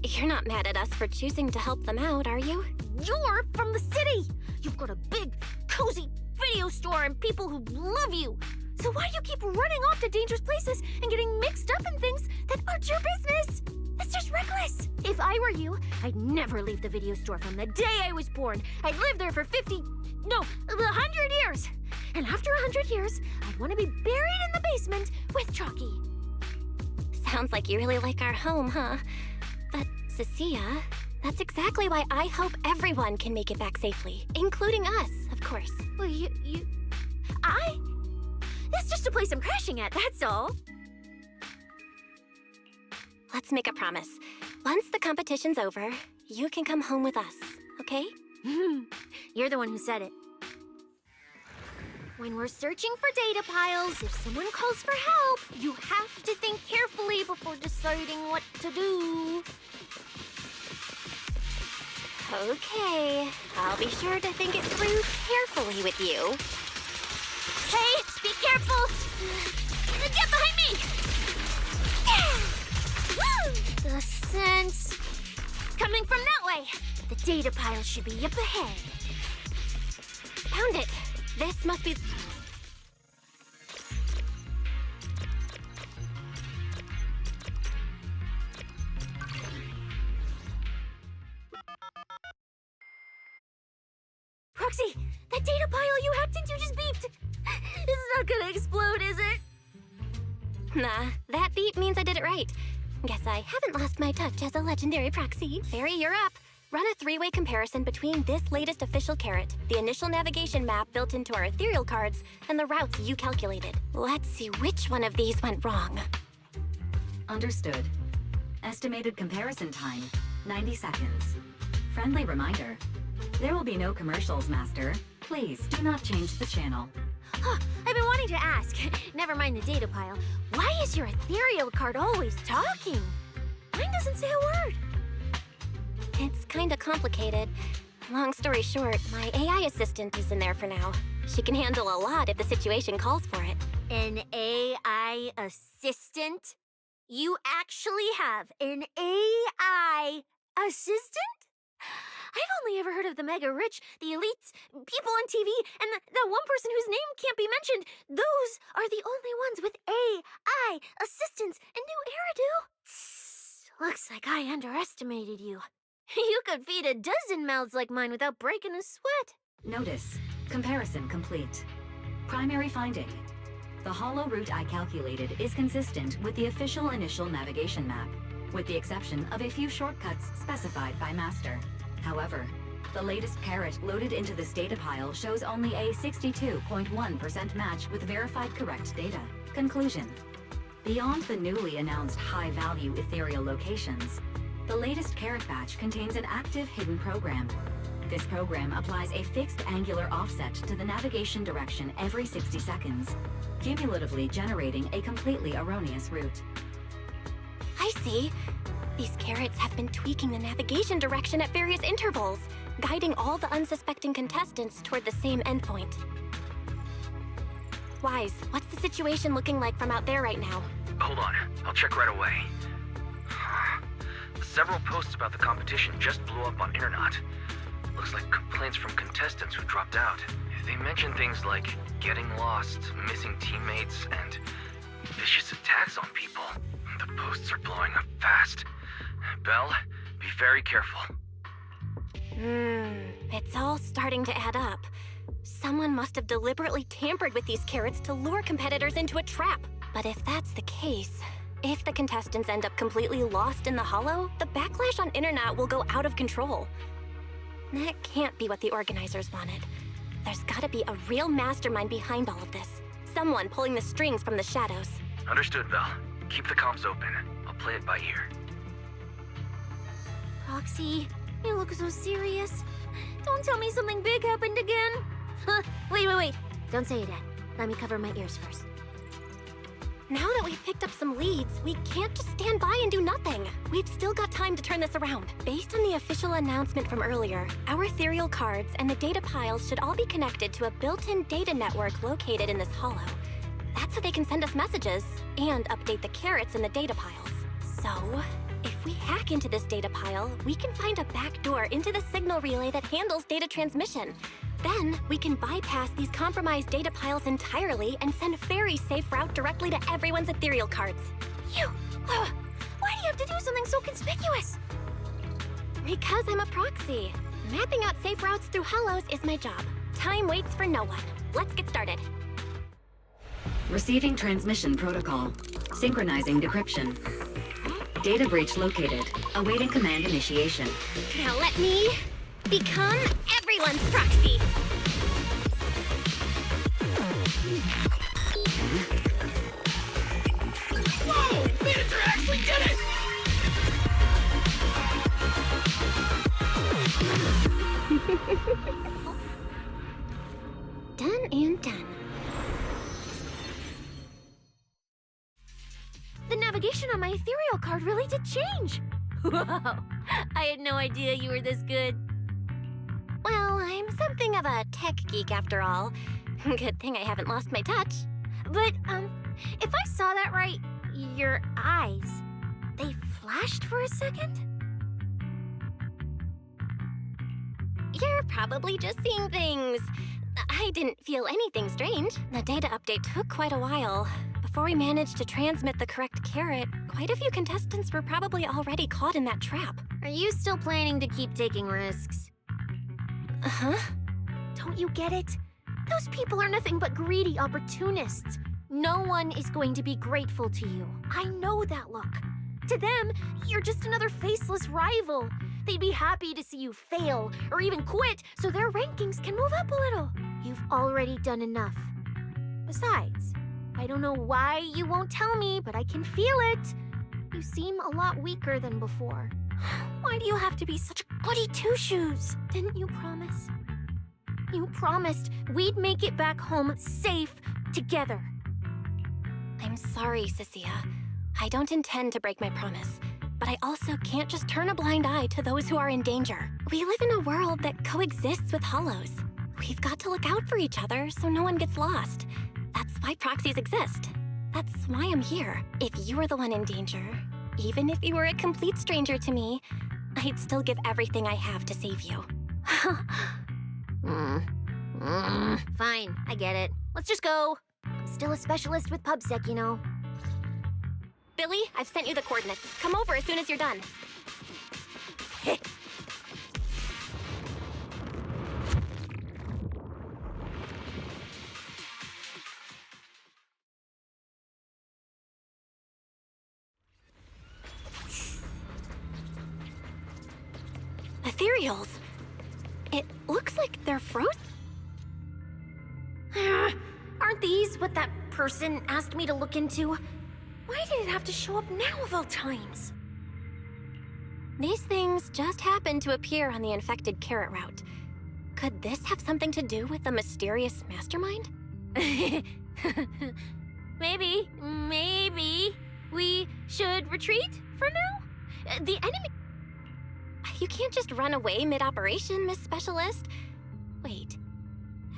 You're not mad at us for choosing to help them out, are you? You're from the city. You've got a big, cozy video store and people who love you. So why do you keep running off to dangerous places and getting mixed up in things that aren't your business? That's just reckless. If I were you, I'd never leave the video store from the day I was born. I'd live there for 100 years. And after 100 years, I'd want to be buried in the basement with Chalky. Sounds like you really like our home, huh? But, Cecilia, that's exactly why I hope everyone can make it back safely. Including us, of course. Well, That's just a place I'm crashing at, that's all. Let's make a promise. Once the competition's over, you can come home with us, okay? You're the one who said it. When we're searching for data piles, if someone calls for help, you have to think carefully before deciding what to do. Okay, I'll be sure to think it through carefully with you. Hey, be careful! Get behind me! The sense coming from that way. The data pile should be up ahead. Found it. This must be... Proxy, that data pile you hacked into just beeped. It's not gonna explode, is it? Nah, that beep means I did it right. Guess I haven't lost my touch as a legendary proxy. Barry, you're up. Run a three-way comparison between this latest official carrot, the initial navigation map built into our ethereal cards, and the routes you calculated. Let's see which one of these went wrong. Understood. Estimated comparison time, 90 seconds. Friendly reminder, there will be no commercials, Master. Please do not change the channel. Huh, I've been wanting to ask. Never mind the data pile. Why is your ethereal card always talking? Mine doesn't say a word. It's kinda complicated. Long story short, my AI assistant is in there for now. She can handle a lot if the situation calls for it. An AI assistant? You actually have an AI assistant? I've only ever heard of the mega rich, the elites, people on TV, and the one person whose name can't be mentioned. Those are the only ones with AI assistants in New Eridu. Looks like I underestimated you. You could feed a dozen mouths like mine without breaking a sweat. Notice, comparison complete. Primary finding. The hollow route I calculated is consistent with the official initial navigation map, with the exception of a few shortcuts specified by Master. However, the latest carrot loaded into this data pile shows only a 62.1% match with verified correct data. Conclusion. Beyond the newly announced high-value ethereal locations, the latest carrot batch contains an active hidden program. This program applies a fixed angular offset to the navigation direction every 60 seconds, cumulatively generating a completely erroneous route. I see. These carrots have been tweaking the navigation direction at various intervals, guiding all the unsuspecting contestants toward the same endpoint. Wise, what's the situation looking like from out there right now? Hold on, I'll check right away. Several posts about the competition just blew up on internet. Looks like complaints from contestants who dropped out. They mention things like getting lost, missing teammates, and vicious attacks on people. The posts are blowing up fast. Belle, be very careful. It's all starting to add up. Someone must have deliberately tampered with these carrots to lure competitors into a trap. But if that's the case, if the contestants end up completely lost in the hollow, the backlash on internet will go out of control. That can't be what the organizers wanted. There's gotta be a real mastermind behind all of this. Someone pulling the strings from the shadows. Understood, Belle. Keep the comms open. I'll play it by ear. Roxy, You look so serious. Don't tell me something big happened again. Huh, wait. Don't say it yet. Let me cover my ears first. Now that we've picked up some leads, we can't just stand by and do nothing. We've still got time to turn this around. Based on the official announcement from earlier, our ethereal cards and the data piles should all be connected to a built-in data network located in this hollow. That's how they can send us messages and update the carrots in the data piles. So, if we hack into this data pile, we can find a back door into the signal relay that handles data transmission. Then, we can bypass these compromised data piles entirely and send a very safe route directly to everyone's ethereal cards. Why do you have to do something so conspicuous? Because I'm a proxy. Mapping out safe routes through hollows is my job. Time waits for no one. Let's get started. Receiving transmission protocol. Synchronizing decryption. Data breach located. Awaiting command initiation. Now let me become everyone's proxy. Whoa! Manager actually did it! Done and done. The navigation on my ethereal card really did change. Wow, I had no idea you were this good. Well, I'm something of a tech geek after all. Good thing I haven't lost my touch. But, if I saw that right, your eyes, they flashed for a second? You're probably just seeing things. I didn't feel anything strange. The data update took quite a while. Before we managed to transmit the correct carrot, quite a few contestants were probably already caught in that trap. Are you still planning to keep taking risks? Huh? Don't you get it? Those people are nothing but greedy opportunists. No one is going to be grateful to you. I know that look. To them, you're just another faceless rival. They'd be happy to see you fail or even quit so their rankings can move up a little. You've already done enough. Besides, I don't know why you won't tell me, but I can feel it. You seem a lot weaker than before. Why do you have to be such a goody two-shoes? Didn't you promise? You promised we'd make it back home safe together. I'm sorry, Cecilia. I don't intend to break my promise, but I also can't just turn a blind eye to those who are in danger. We live in a world that coexists with hollows. We've got to look out for each other so no one gets lost. That's why proxies exist. That's why I'm here. If you were the one in danger, even if you were a complete stranger to me, I'd still give everything I have to save you. Fine, I get it. Let's just go. I'm still a specialist with PubSec, you know. Billy, I've sent you the coordinates. Come over as soon as you're done. Ethereals. It looks like they're frozen. Aren't these what that person asked me to look into? Why did it have to show up now of all times? These things just happened to appear on the infected carrot route. Could this have something to do with the mysterious mastermind? Maybe we should retreat for now? The enemy... You can't just run away mid-operation, Miss Specialist. Wait.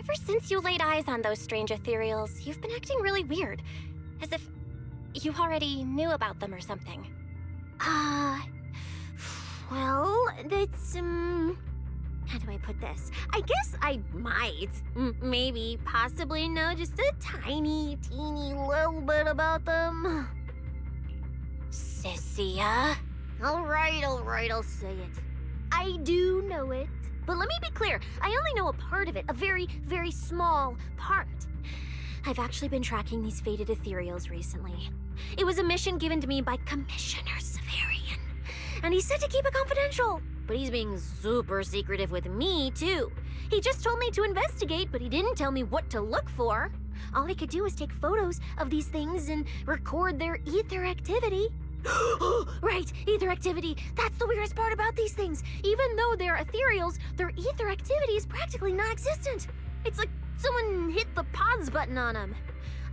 Ever since you laid eyes on those strange ethereals, you've been acting really weird. As if you already knew about them or something. Well, that's, how do I put this? I guess I might, maybe, possibly know just a tiny, teeny little bit about them. Cecilia? All right, I'll say it. I do know it. But let me be clear, I only know a part of it, a very, very small part. I've actually been tracking these fated ethereals recently. It was a mission given to me by Commissioner Severian. And he said to keep it confidential. But he's being super secretive with me, too. He just told me to investigate, but he didn't tell me what to look for. All he could do was take photos of these things and record their ether activity. Right, ether activity. That's the weirdest part about these things. Even though they're ethereals, their ether activity is practically non-existent. It's like someone hit the pause button on them.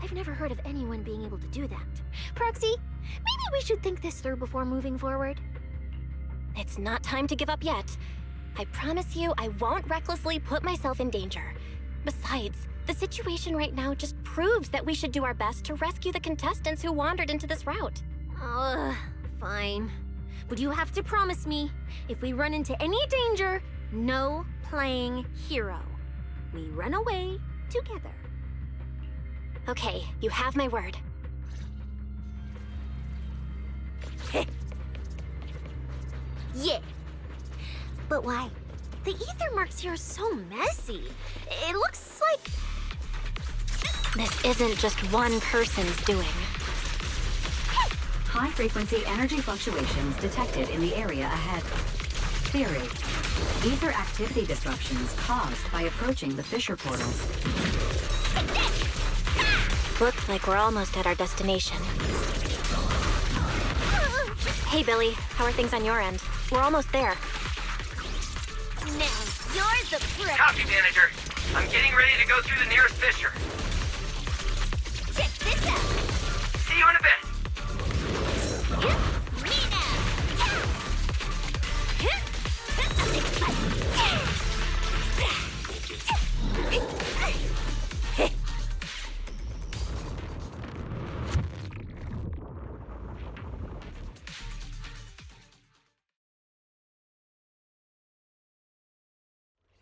I've never heard of anyone being able to do that. Proxy, maybe we should think this through before moving forward. It's not time to give up yet. I promise you I won't recklessly put myself in danger. Besides, the situation right now just proves that we should do our best to rescue the contestants who wandered into this route. Fine. But you have to promise me, if we run into any danger, no playing hero. We run away together. Okay, you have my word. Yeah. But why? The ether marks here are so messy. It looks like... This isn't just one person's doing. High-frequency energy fluctuations detected in the area ahead. Theory: ether activity disruptions caused by approaching the fissure portals. Looks like we're almost at our destination. Hey, Billy, how are things on your end? We're almost there. Now, you're the pro. Copy, manager. I'm getting ready to go through the nearest fissure. Check this out. See you in a bit.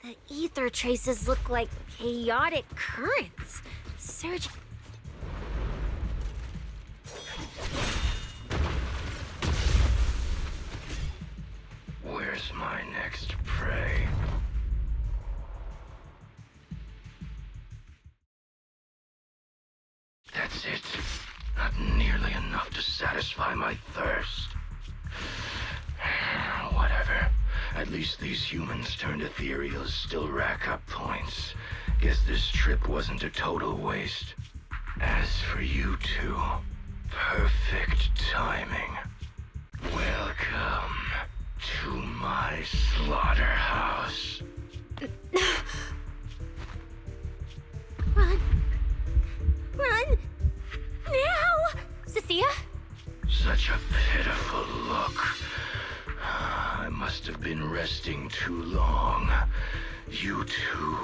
The ether traces look like chaotic currents. Surge. Where's my next prey? That's it. Not nearly enough to satisfy my thirst. Whatever. At least these humans turned ethereals still rack up points. Guess this trip wasn't a total waste. As for you two, perfect timing. Welcome to my slaughterhouse. Run! Run! Now! Cecilia? Such a pitiful look. I must have been resting too long. You two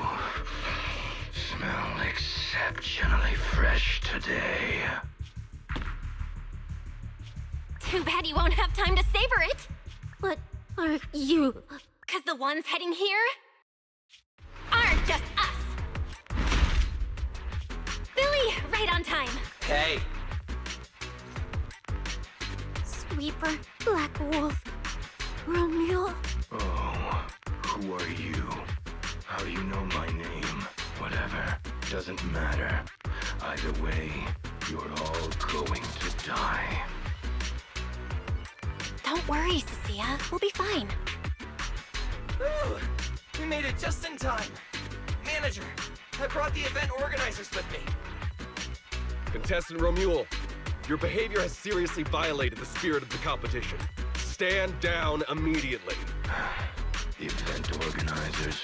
smell exceptionally fresh today. Too bad you won't have time to savor it. What are you? Because the ones heading here aren't just us. Billy, right on time. Hey. Sweeper, Black Wolf, Romeo. Oh, who are you? How do you know my name? Whatever, doesn't matter. Either way, you're all going to die. Don't worry, Cecilia. We'll be fine. Ooh, we made it just in time. Manager, I brought the event organizers with me. Contestant Romuald, your behavior has seriously violated the spirit of the competition. Stand down immediately. Event organizers,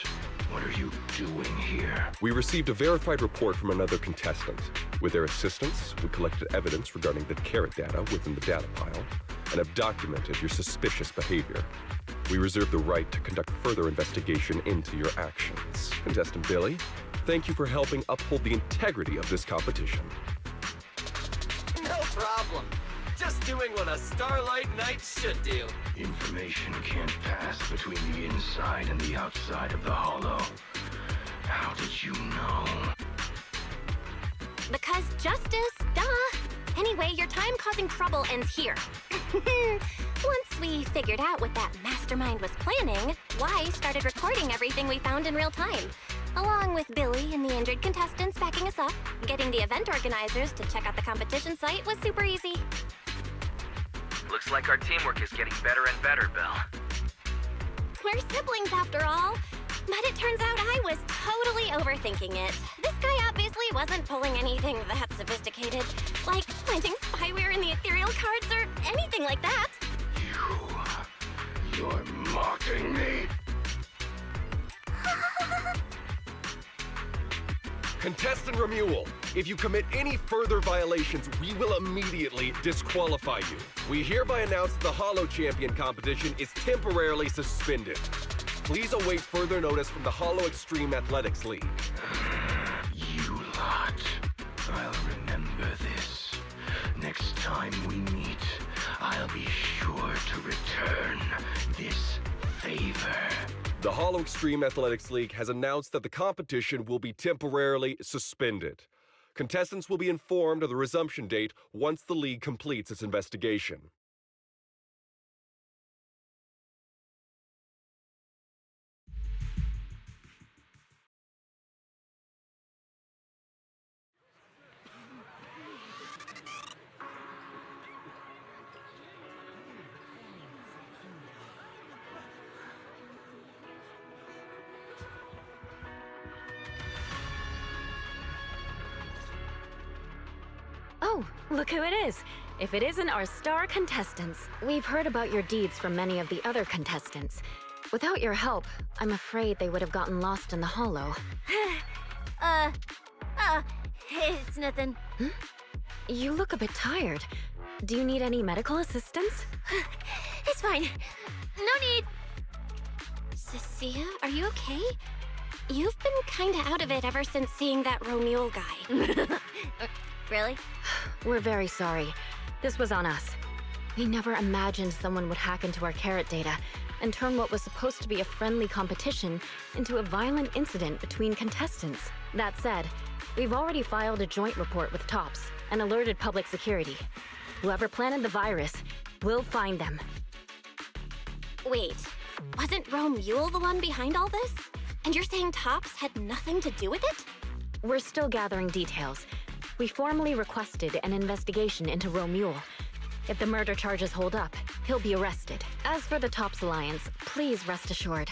what are you doing here? We received a verified report from another contestant. With their assistance, we collected evidence regarding the carrot data within the data pile and have documented your suspicious behavior. We reserve the right to conduct further investigation into your actions. Contestant Billy, thank you for helping uphold the integrity of this competition. No problem. Just doing what a Starlight Knight should do. Information can't pass between the inside and the outside of the hollow. How did you know? Because justice, duh. Anyway, your time causing trouble ends here. Once we figured out what that mastermind was planning, Y started recording everything we found in real time. Along with Billy and the injured contestants backing us up, getting the event organizers to check out the competition site was super easy. Looks like our teamwork is getting better and better, Belle. We're siblings after all. But it turns out I was totally overthinking it. This guy obviously wasn't pulling anything that sophisticated, like planting spyware in the ethereal cards or anything like that. You're mocking me? Contestant Remuel, if you commit any further violations, we will immediately disqualify you. We hereby announce the Holo Champion competition is temporarily suspended. Please await further notice from the Holo Extreme Athletics League. You lot. I'll remember this. Next time we meet, I'll be sure to return this favor. The Holo Extreme Athletics League has announced that the competition will be temporarily suspended. Contestants will be informed of the resumption date once the league completes its investigation. Oh, look who it is. If it isn't our star contestants. We've heard about your deeds from many of the other contestants. Without your help, I'm afraid they would have gotten lost in the Holo. It's nothing. You look a bit tired. Do you need any medical assistance? It's fine. No need. Cecilia, are you okay? You've been kinda out of it ever since seeing that Romuel guy. Really? We're very sorry. This was on us. We never imagined someone would hack into our carrot data and turn what was supposed to be a friendly competition into a violent incident between contestants. That said, we've already filed a joint report with TOPS and alerted public security. Whoever planted the virus, we'll find them. Wait, wasn't Romuel the one behind all this? And you're saying TOPS had nothing to do with it? We're still gathering details. We formally requested an investigation into Romuel. If the murder charges hold up, he'll be arrested. As for the TOPS Alliance, please rest assured,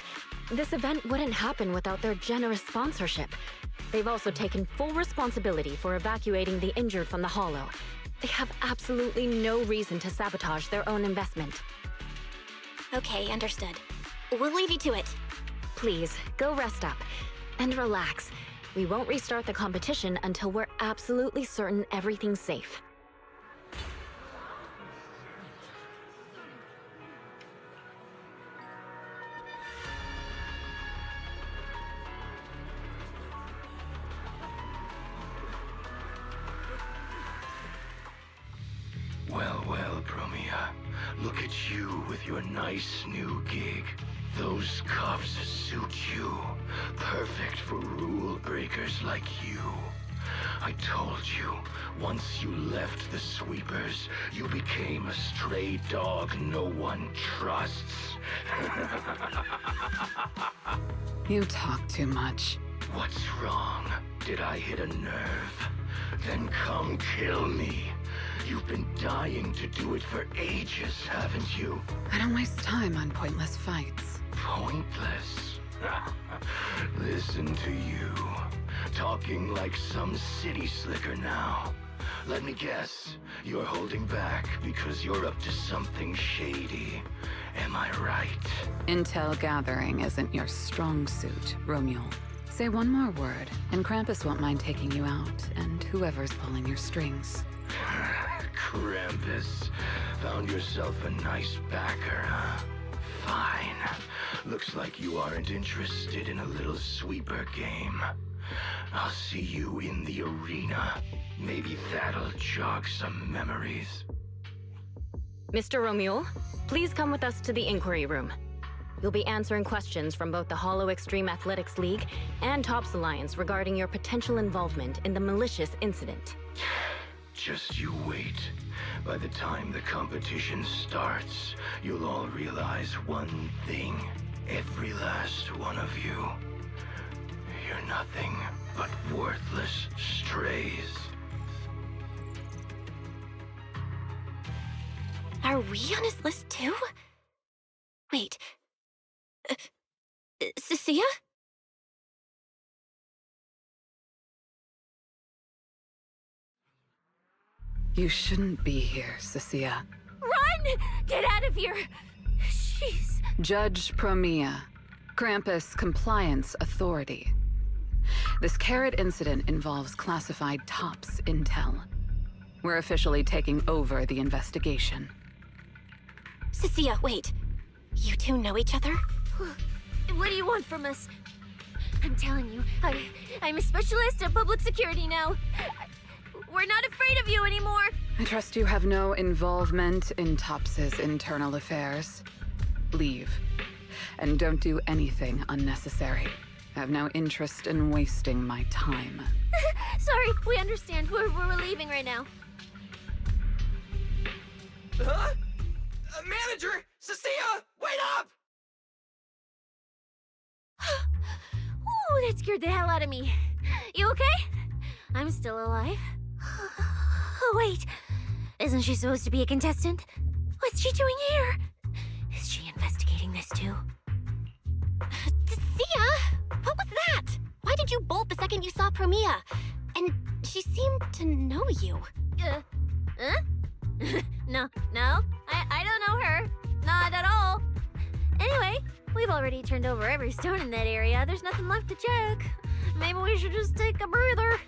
this event wouldn't happen without their generous sponsorship. They've also taken full responsibility for evacuating the injured from the Holo. They have absolutely no reason to sabotage their own investment. Okay, understood. We'll leave you to it. Please, go rest up and relax. We won't restart the competition until we're absolutely certain everything's safe. Well, Bromia. Look at you with your nice new gig. Those cuffs suit you. Perfect for rule breakers like you. I told you, once you left the sweepers, you became a stray dog no one trusts. You talk too much. What's wrong? Did I hit a nerve? Then come kill me. You've been dying to do it for ages, haven't you? I don't waste time on pointless fights. Pointless? Listen to you. Talking like some city slicker now. Let me guess, you're holding back because you're up to something shady. Am I right? Intel gathering isn't your strong suit, Romuel. Say one more word, and Krampus won't mind taking you out, and whoever's pulling your strings. Krampus. Found yourself a nice backer, huh? Fine. Looks like you aren't interested in a little sweeper game. I'll see you in the arena. Maybe that'll jog some memories. Mr. Romuel, please come with us to the inquiry room. You'll be answering questions from both the Holo Extreme Athletics League and TOPS Alliance regarding your potential involvement in the malicious incident. Just you wait. By the time the competition starts, you'll all realize one thing. Every last one of you. You're nothing but worthless strays. Are we on his list too? Wait. Cecilia? You shouldn't be here, Cecilia. Run! Get out of here! She's... Judge Promia, Krampus Compliance Authority. This Carrot incident involves classified TOPS intel. We're officially taking over the investigation. Cecilia, wait. You two know each other? What do you want from us? I'm telling you, I'm a specialist in public security now. We're not afraid of you anymore. I trust you have no involvement in TOPS's internal affairs. Leave. And don't do anything unnecessary. I have no interest in wasting my time. Sorry, we understand. We're leaving right now. Huh? Manager! Cecilia! Wait up! Ooh, that scared the hell out of me. You okay? I'm still alive. Oh, wait. Isn't she supposed to be a contestant? What's she doing here? Is she investigating this too? Cecilia! What was that? Why did you bolt the second you saw Promia? And she seemed to know you. Huh? No, I don't know her. Not at all. Anyway, we've already turned over every stone in that area. There's nothing left to check. Maybe we should just take a breather.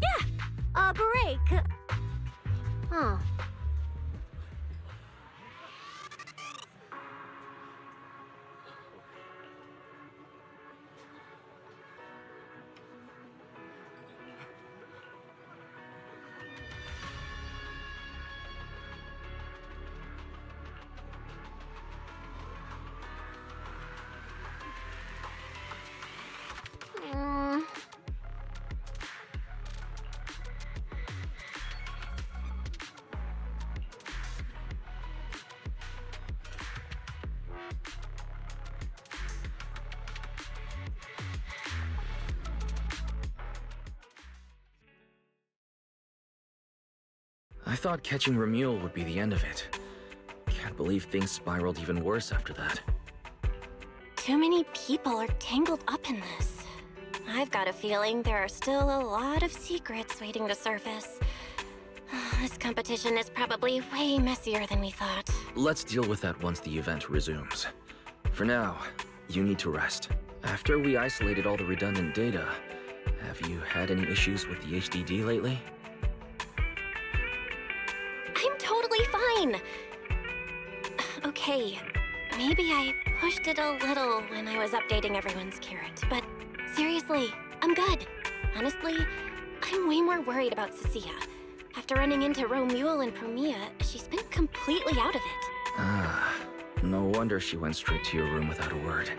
Yeah, a break. Huh. I thought catching Remuel would be the end of it. Can't believe things spiraled even worse after that. Too many people are tangled up in this. I've got a feeling there are still a lot of secrets waiting to surface. This competition is probably way messier than we thought. Let's deal with that once the event resumes. For now, you need to rest. After we isolated all the redundant data, have you had any issues with the HDD lately? I'm totally fine. Okay, maybe I pushed it a little when I was updating everyone's carrot, but seriously, I'm good. Honestly, I'm way more worried about Cecilia. After running into Romuel and Promia, she's been completely out of it. Ah, no wonder she went straight to your room without a word.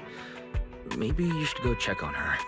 Maybe you should go check on her.